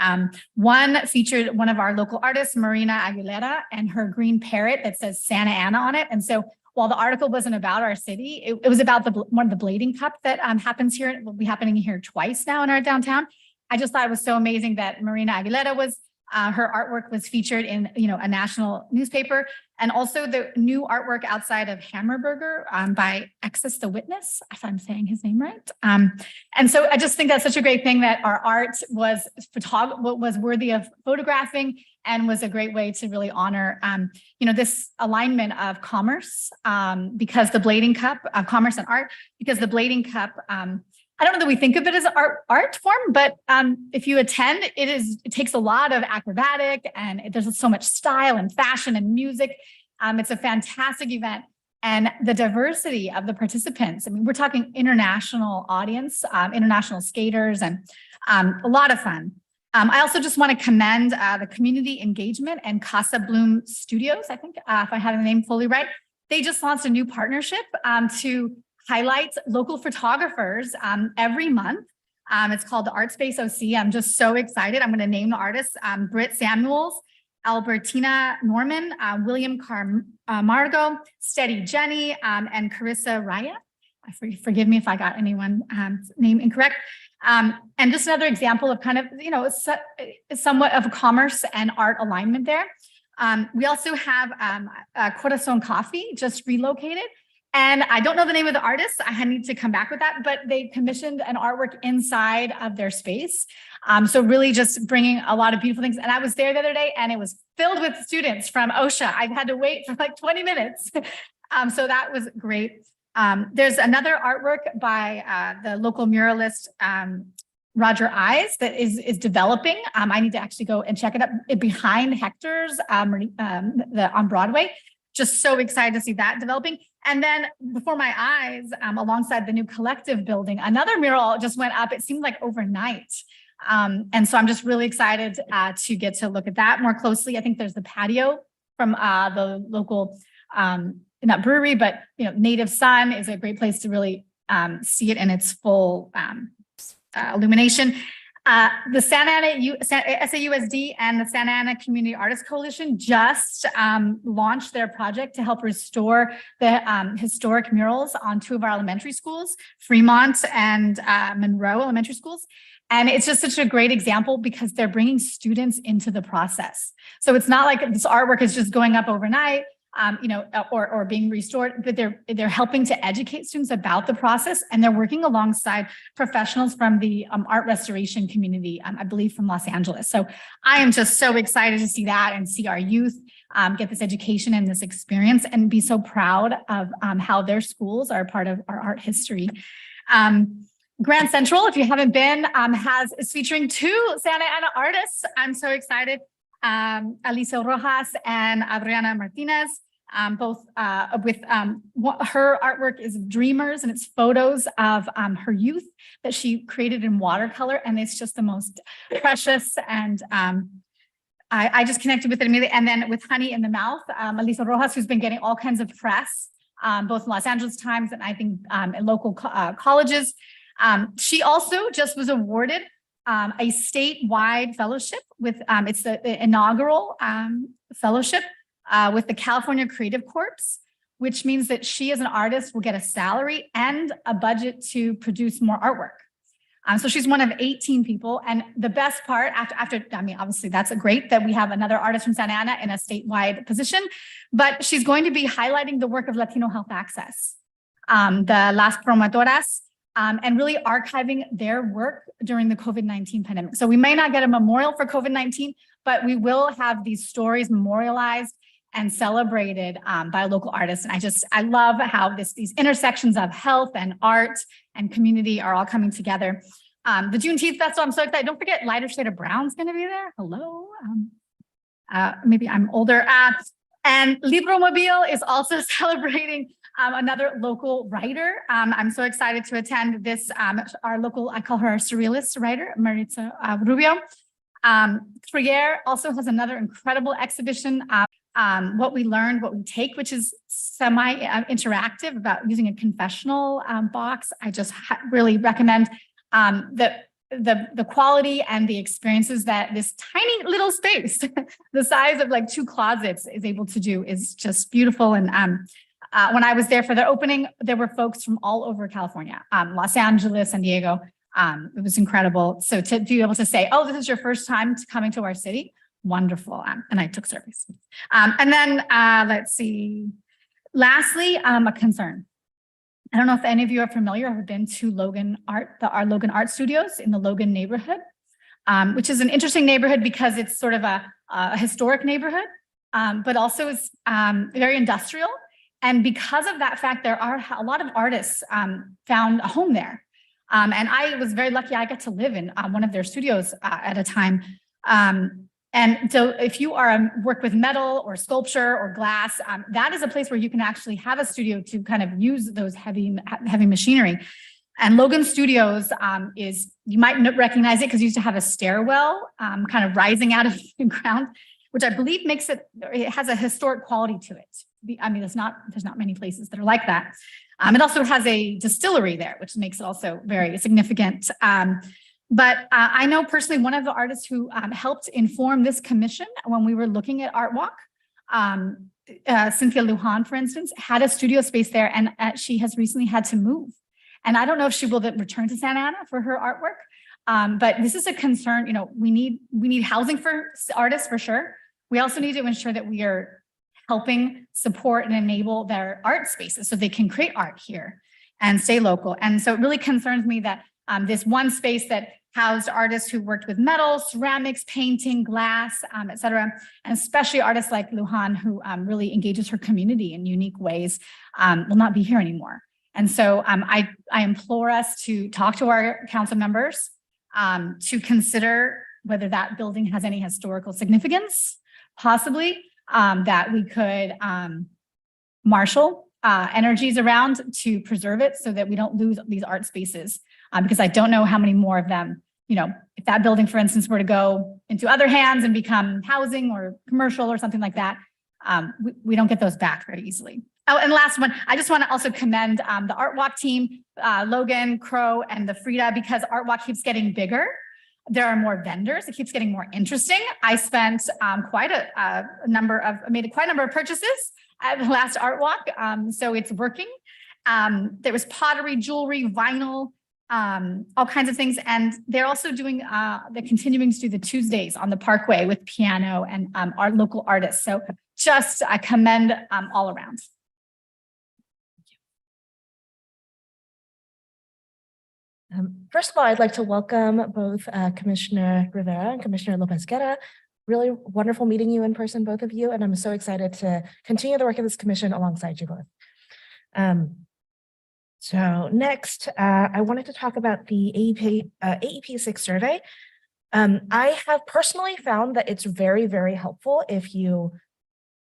One featured one of our local artists, Marina Aguilera, and her green parrot that says Santa Ana on it. And so while the article wasn't about our city, it was about one of the Blading Cup that happens here, will be happening here twice now in our downtown. I just thought it was so amazing that Marina Aguilera was her artwork was featured in, you know, a national newspaper, and also the new artwork outside of Hammerberger by Exis the Witness, if I'm saying his name right. And so I just think that's such a great thing that our art was worthy of photographing, and was a great way to really honor, you know, this alignment of commerce, because the Blading Cup of commerce and art, because the Blading Cup, I don't know that we think of it as an art form, but if you attend, it takes a lot of acrobatic, and there's so much style and fashion and music. It's a fantastic event, and the diversity of the participants. I mean, we're talking international audience, international skaters, and a lot of fun. I also just want to commend the community engagement and Casa Bloom Studios. I think if I have the name fully right, they just launched a new partnership to highlight local photographers every month. It's called the Art Space OC. I'm just so excited. I'm going to name the artists: Britt Samuels, Albertina Norman, William Margo, Steady Jenny, and Carissa Raya. Forgive me if I got anyone name incorrect. And just another example of kind of, you know, somewhat of a commerce and art alignment there. We also have Corazon Coffee just relocated. And I don't know the name of the artist. I need to come back with that, but they commissioned an artwork inside of their space. So really just bringing a lot of beautiful things. And I was there the other day, and it was filled with students from OSHA. I had to wait for like 20 minutes. So that was great. There's another artwork by the local muralist, Roger Eyes, that is developing. I need to actually go and check it up behind Hector's on Broadway. Just so excited to see that developing. And then before my eyes, alongside the new Collective building, another mural just went up. It seemed like overnight. And so I'm just really excited to get to look at that more closely. I think there's the patio from the local, not brewery, but, you know, Native Sun is a great place to really see it in its full illumination. The SAUSD and the Santa Ana Community Artists Coalition just launched their project to help restore the historic murals on two of our elementary schools, Fremont and Monroe Elementary Schools. And it's just such a great example because they're bringing students into the process. So it's not like this artwork is just going up overnight. Or being restored, but they're helping to educate students about the process, and they're working alongside professionals from the art restoration community, I believe from Los Angeles. So I am just so excited to see that and see our youth get this education and this experience and be so proud of how their schools are a part of our art history. Grand Central, if you haven't been, is featuring two Santa Ana artists. I'm so excited. Alicia Rojas and Adriana Martinez, both with her artwork is Dreamers, and it's photos of her youth that she created in watercolor, and it's just the most precious, and I just connected with it immediately. And then with Honey in the Mouth, Alicia Rojas, who's been getting all kinds of press, both in Los Angeles Times and I think in local colleges. She also just was awarded a statewide fellowship with, it's the inaugural fellowship with the California Creative Corps, which means that she as an artist will get a salary and a budget to produce more artwork. So she's one of 18 people. And the best part after, I mean, obviously that's great that we have another artist from Santa Ana in a statewide position, but she's going to be highlighting the work of Latino Health Access, the Las Promotoras, and really archiving their work during the COVID-19 pandemic. So we may not get a memorial for COVID-19, but we will have these stories memorialized and celebrated by local artists. And I love how these intersections of health and art and community are all coming together. The Juneteenth Festival, I'm so excited. Don't forget Lighter Shade of Brown's gonna be there. Hello. Maybe I'm older. And Libromobile is also celebrating another local writer. I'm so excited to attend this, our local, I call her our surrealist writer, Maritza Rubio. Trier also has another incredible exhibition, What We Learned, What We Take, which is semi-interactive about using a confessional box. I just really recommend the quality and the experiences that this tiny little space, the size of like 2 closets, is able to do is just beautiful. And when I was there for the opening, there were folks from all over California, Los Angeles, San Diego. It was incredible. So to be able to say, oh, this is your first time coming to our city, wonderful. And I took surveys. And then let's see. Lastly, a concern. I don't know if any of you are familiar or have been to Logan Art, our Logan Art Studios in the Logan neighborhood, which is an interesting neighborhood because it's sort of a historic neighborhood, but also is very industrial. And because of that fact, there are a lot of artists found a home there. And I was very lucky I got to live in one of their studios at a time. And so if you work with metal or sculpture or glass, that is a place where you can actually have a studio to kind of use those heavy machinery. And Logan Studios you might recognize it because it used to have a stairwell kind of rising out of the ground, which I believe it has a historic quality to it. I mean, there's not many places that are like that. It also has a distillery there, which makes it also very significant. But I know personally one of the artists who helped inform this commission when we were looking at Art Walk, Cynthia Lujan, for instance, had a studio space there, and she has recently had to move. And I don't know if she will return to Santa Ana for her artwork. But this is a concern. You know, we need housing for artists for sure. We also need to ensure that we are helping support and enable their art spaces so they can create art here and stay local. And so it really concerns me that this one space that housed artists who worked with metal, ceramics, painting, glass, et cetera, and especially artists like Lujan, who really engages her community in unique ways, will not be here anymore. And so I implore us to talk to our council members to consider whether that building has any historical significance, possibly, that we could marshal energies around to preserve it so that we don't lose these art spaces. Because I don't know how many more of them, you know, if that building, for instance, were to go into other hands and become housing or commercial or something like that, we don't get those back very easily. Oh, and last one, I just want to also commend the Art Walk team, Logan, Crow, and the Frida, because Art Walk keeps getting bigger. there are more vendors. It keeps getting more interesting. I spent quite a number of, made quite a number of purchases at the last art walk. So it's working. There was pottery, jewelry, vinyl, all kinds of things. And they're also doing, they're continuing to do the Tuesdays on the Parkway with piano and our local artists. So just I commend all around. First of all, I'd like to welcome both Commissioner Rivera and Commissioner Lopez Guerra. Really wonderful meeting you in person, both of you, and I'm so excited to continue the work of this commission alongside you both. So next, I wanted to talk about the AEP 6 survey. I have personally found that it's very, very helpful if you,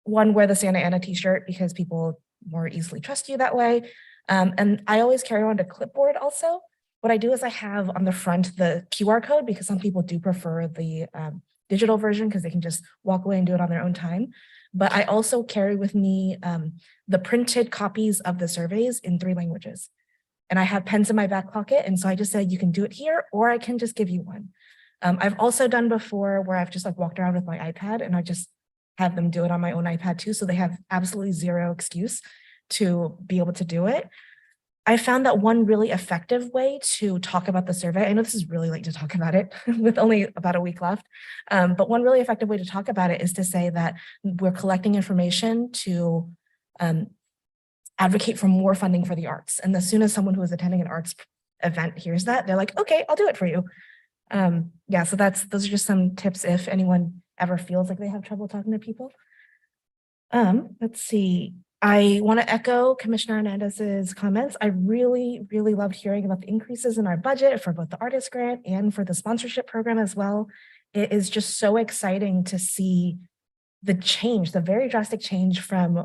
one, wear the Santa Ana t-shirt because people more easily trust you that way. And I always carry around a clipboard also. What I do is I have on the front the QR code because some people do prefer the digital version because they can just walk away and do it on their own time. But I also carry with me the printed copies of the surveys in 3 languages. And I have pens in my back pocket. And so I just said, you can do it here, or I can just give you one. I've also done before where I've just like walked around with my iPad and I just have them do it on my own iPad too. So they have absolutely zero excuse to be able to do it. I found that one really effective way to talk about the survey, I know this is really late to talk about it with only about a week left, but one really effective way to talk about it is to say that we're collecting information to advocate for more funding for the arts. And as soon as someone who is attending an arts event hears that, they're like, okay, I'll do it for you. Yeah, so those are just some tips if anyone ever feels like they have trouble talking to people. Let's see. I want to echo Commissioner Hernandez's comments. I really, really loved hearing about the increases in our budget for both the artist grant and for the sponsorship program as well. It is just so exciting to see the change, the very drastic change from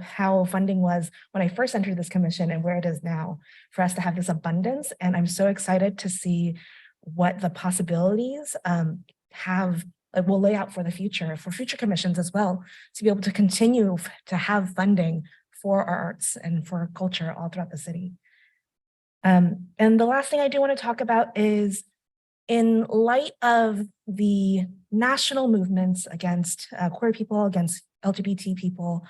how funding was when I first entered this commission and where it is now for us to have this abundance. And I'm so excited to see what the possibilities will lay out for the future, for future commissions as well, to be able to continue to have funding for our arts and for culture all throughout the city. And the last thing I do want to talk about is in light of the national movements against queer people, against LGBT people,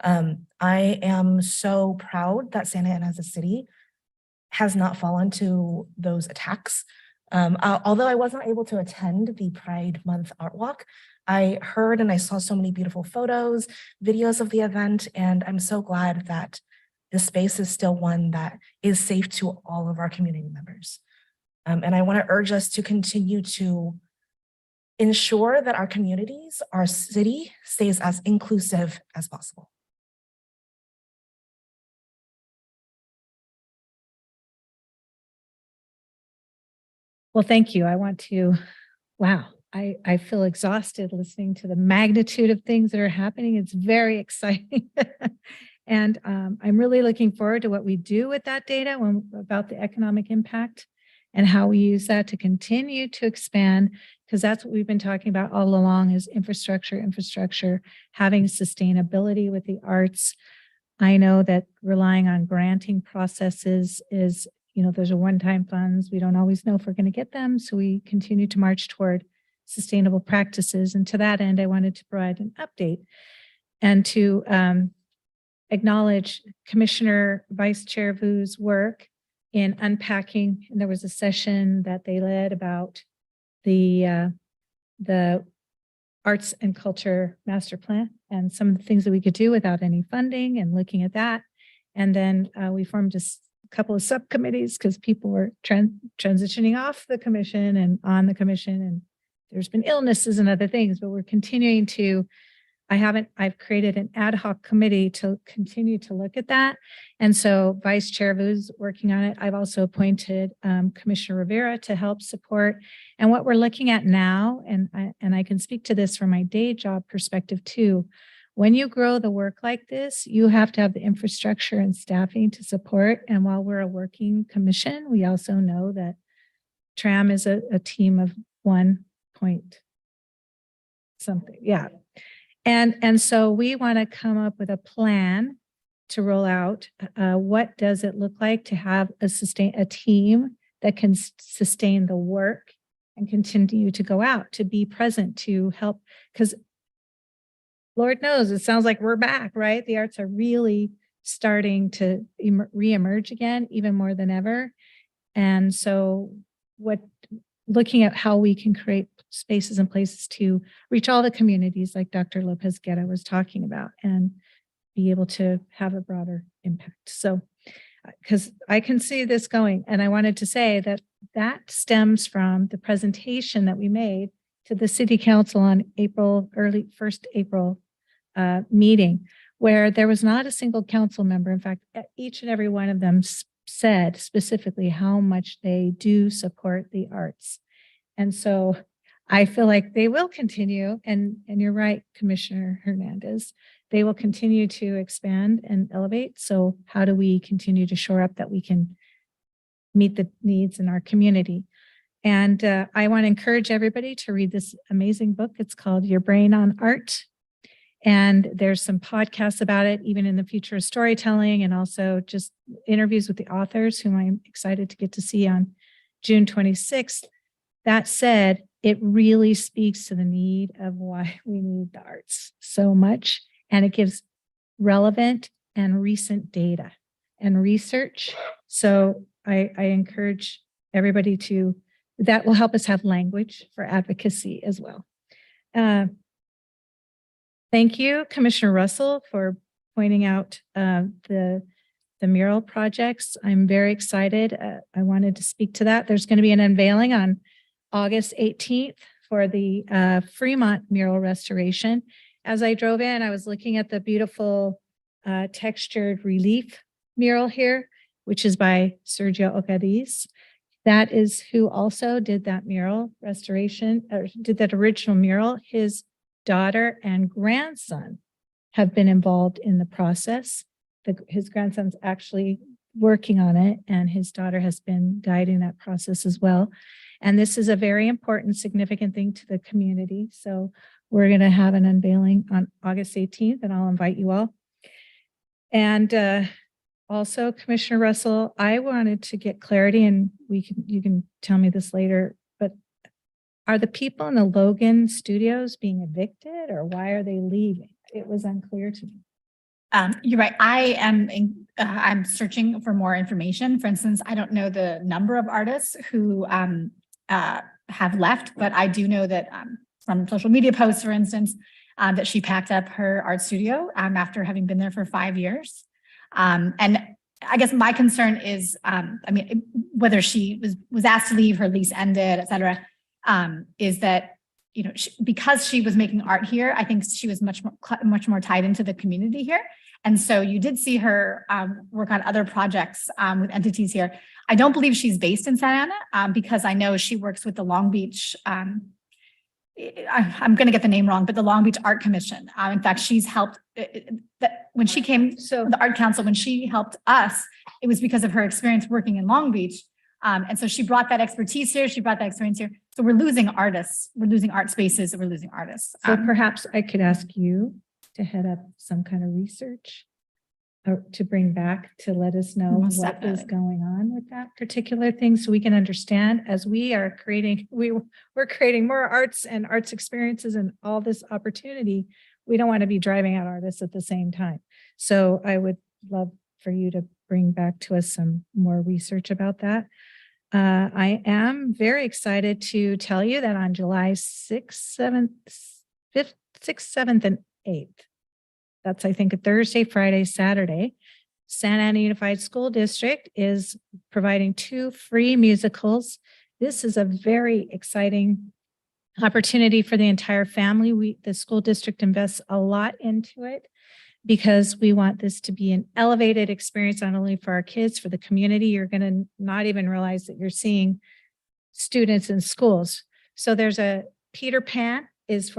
I am so proud that Santa Ana as a city has not fallen to those attacks. Although I wasn't able to attend the Pride Month Art Walk, I heard and I saw so many beautiful photos, videos of the event, and I'm so glad that this space is still one that is safe to all of our community members. And I want to urge us to continue to ensure that our communities, our city, stays as inclusive as possible. Well, thank you. I want to, wow, I feel exhausted listening to the magnitude of things that are happening. It's very exciting. And I'm really looking forward to what we do with that data about the economic impact and how we use that to continue to expand, because that's what we've been talking about all along is infrastructure, having sustainability with the arts. I know that relying on granting processes is, those are one-time funds. We don't always know if we're going to get them. So we continue to march toward sustainable practices. And to that end, I wanted to provide an update and to acknowledge Commissioner Vice Chair Vu's work in unpacking. And there was a session that they led about the arts and culture master plan and some of the things that we could do without any funding and looking at that. And then we formed a couple of subcommittees because people were transitioning off the commission and on the commission, and there's been illnesses and other things, but we're continuing to, I've created an ad hoc committee to continue to look at that. And so Vice Chair Vu's working on it. I've also appointed Commissioner Rivera to help support. And what we're looking at now, and I can speak to this from my day job perspective too, when you grow the work like this, you have to have the infrastructure and staffing to support. And while we're a working commission, we also know that TRAM is a team of 1 point something. Yeah. And so we want to come up with a plan to roll out. What does it look like to have a team that can sustain the work and continue to go out, to be present, to help, because Lord knows, it sounds like we're back, right? The arts are really starting to reemerge again, even more than ever. And so looking at how we can create spaces and places to reach all the communities like Dr. Lopez Guerra was talking about and be able to have a broader impact. So, because I can see this going, and I wanted to say that that stems from the presentation that we made to the city council on first April meeting, where there was not a single council member. In fact, each and every one of them said specifically how much they do support the arts. And so I feel like they will continue, and you're right, Commissioner Hernandez, they will continue to expand and elevate. So how do we continue to shore up that we can meet the needs in our community? And I want to encourage everybody to read this amazing book. It's called Your Brain on Art. And there's some podcasts about it, even in the future of storytelling, and also just interviews with the authors, whom I'm excited to get to see on June 26th. That said, it really speaks to the need of why we need the arts so much. And it gives relevant and recent data and research. So I encourage everybody that will help us have language for advocacy as well. Thank you, Commissioner Russell, for pointing out the mural projects. I'm very excited. I wanted to speak to that. There's going to be an unveiling on August 18th for the Fremont mural restoration. As I drove in, I was looking at the beautiful textured relief mural here, which is by Sergio Ocadiz. That is who also did that mural restoration, or did that original mural. His daughter and grandson have been involved in the process. His grandson's actually working on it, and his daughter has been guiding that process as well. And this is a very important, significant thing to the community. So we're going to have an unveiling on August 18th, and I'll invite you all. And also, Commissioner Russell, I wanted to get clarity, and you can tell me this later, but are the people in the Logan studios being evicted, or why are they leaving? It was unclear to me. You're right. I'm searching for more information. For instance, I don't know the number of artists who have left, but I do know that from social media posts, for instance, that she packed up her art studio after having been there for 5 years. And I guess my concern is, whether she was asked to leave, her lease ended, et cetera, is that, because she was making art here, I think she was much more tied into the community here. And so you did see her work on other projects with entities here. I don't believe she's based in Santa Ana because I know she works with the Long Beach, I'm going to get the name wrong, but the Long Beach Art Commission. In fact, she's helped when she came to the Art Council, when she helped us, it was because of her experience working in Long Beach. And so she brought that expertise here. She brought that experience here. So we're losing artists. We're losing art spaces. We're losing artists. So perhaps I could ask you to head up some kind of research or to bring back to let us know Most what definitely. is going on with that particular thing, so we can understand as we are creating, we're creating more arts and arts experiences and all this opportunity. We don't want to be driving out artists at the same time. So I would love for you to bring back to us some more research about that. I am very excited to tell you that on July 6th, 7th, 5th, 6th, 7th, and 8th, that's I think a Thursday, Friday, Saturday, Santa Ana Unified School District is providing 2 free musicals. This is a very exciting opportunity for the entire family. The school district invests a lot into it, because we want this to be an elevated experience, not only for our kids, for the community. You're going to not even realize that you're seeing students in schools. So there's a Peter Pan is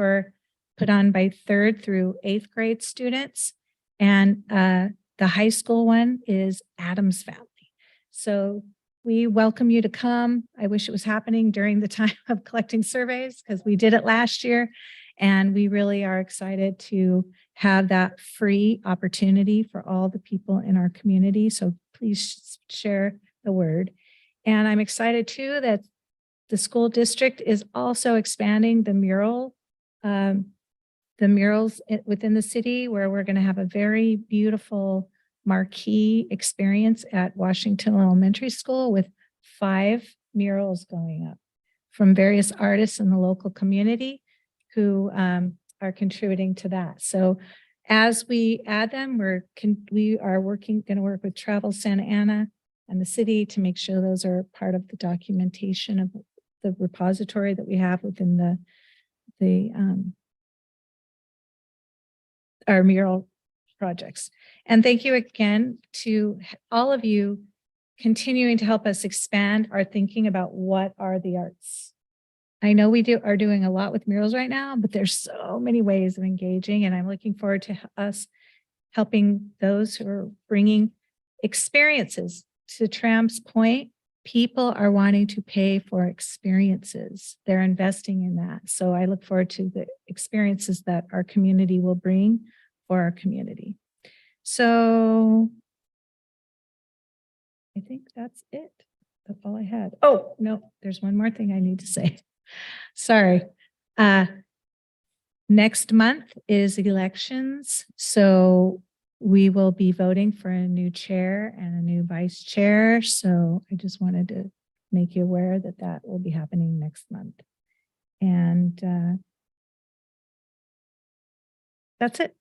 put on by 3rd through 8th grade students. And the high school one is Addams Family. So we welcome you to come. I wish it was happening during the time of collecting surveys, because we did it last year. And we really are excited to have that free opportunity for all the people in our community. So please share the word. And I'm excited too that the school district is also expanding the murals within the city, where we're going to have a very beautiful marquee experience at Washington Elementary School with 5 murals going up from various artists in the local community who are contributing to that. So as we add them, we are going to work with Travel Santa Ana and the city to make sure those are part of the documentation of the repository that we have within our mural projects. And thank you again to all of you continuing to help us expand our thinking about what are the arts. I know we are doing a lot with murals right now, but there's so many ways of engaging, and I'm looking forward to us helping those who are bringing experiences. To Tram's point, people are wanting to pay for experiences. They're investing in that. So I look forward to the experiences that our community will bring for our community. So I think that's it. That's all I had. Oh, no, there's one more thing I need to say. Sorry. Next month is elections. So we will be voting for a new chair and a new vice chair. So I just wanted to make you aware that that will be happening next month. And that's it.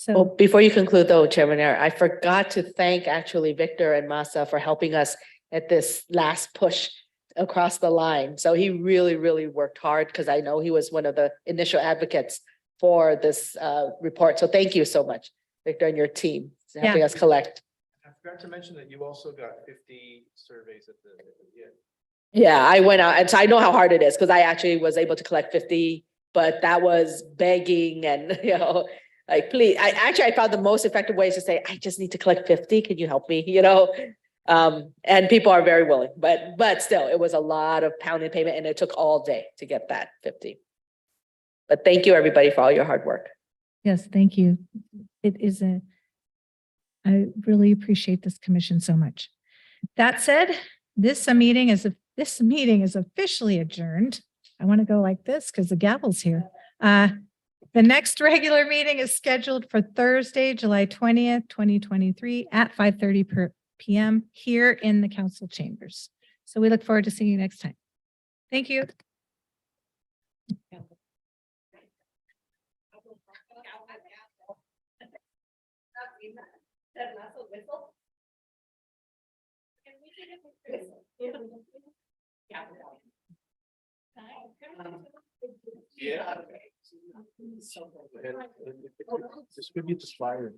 Well, So before you conclude though, Chairman Eric, I forgot to thank actually Victor and Masa for helping us at this last push across the line. So he really, really worked hard because I know he was one of the initial advocates for this report. So thank you so much, Victor, and your team for helping us collect. I forgot to mention that you also got 50 surveys at the end. Yeah, I went out, and so I know how hard it is because I actually was able to collect 50, but that was begging and, you know, like, please, I found the most effective ways to say, I just need to collect 50. Can you help me? You know? And people are very willing, but still, it was a lot of pounding payment and it took all day to get that 50. But thank you, everybody, for all your hard work. yes, thank you. I really appreciate this commission so much. That said, this meeting is officially adjourned. I want to go like this because the gavel's here. The next regular meeting is scheduled for Thursday, July 20th, 2023 at 5:30 p.m. here in the council chambers. So we look forward to seeing you next time. Thank you. Yeah. Distribute the flyer.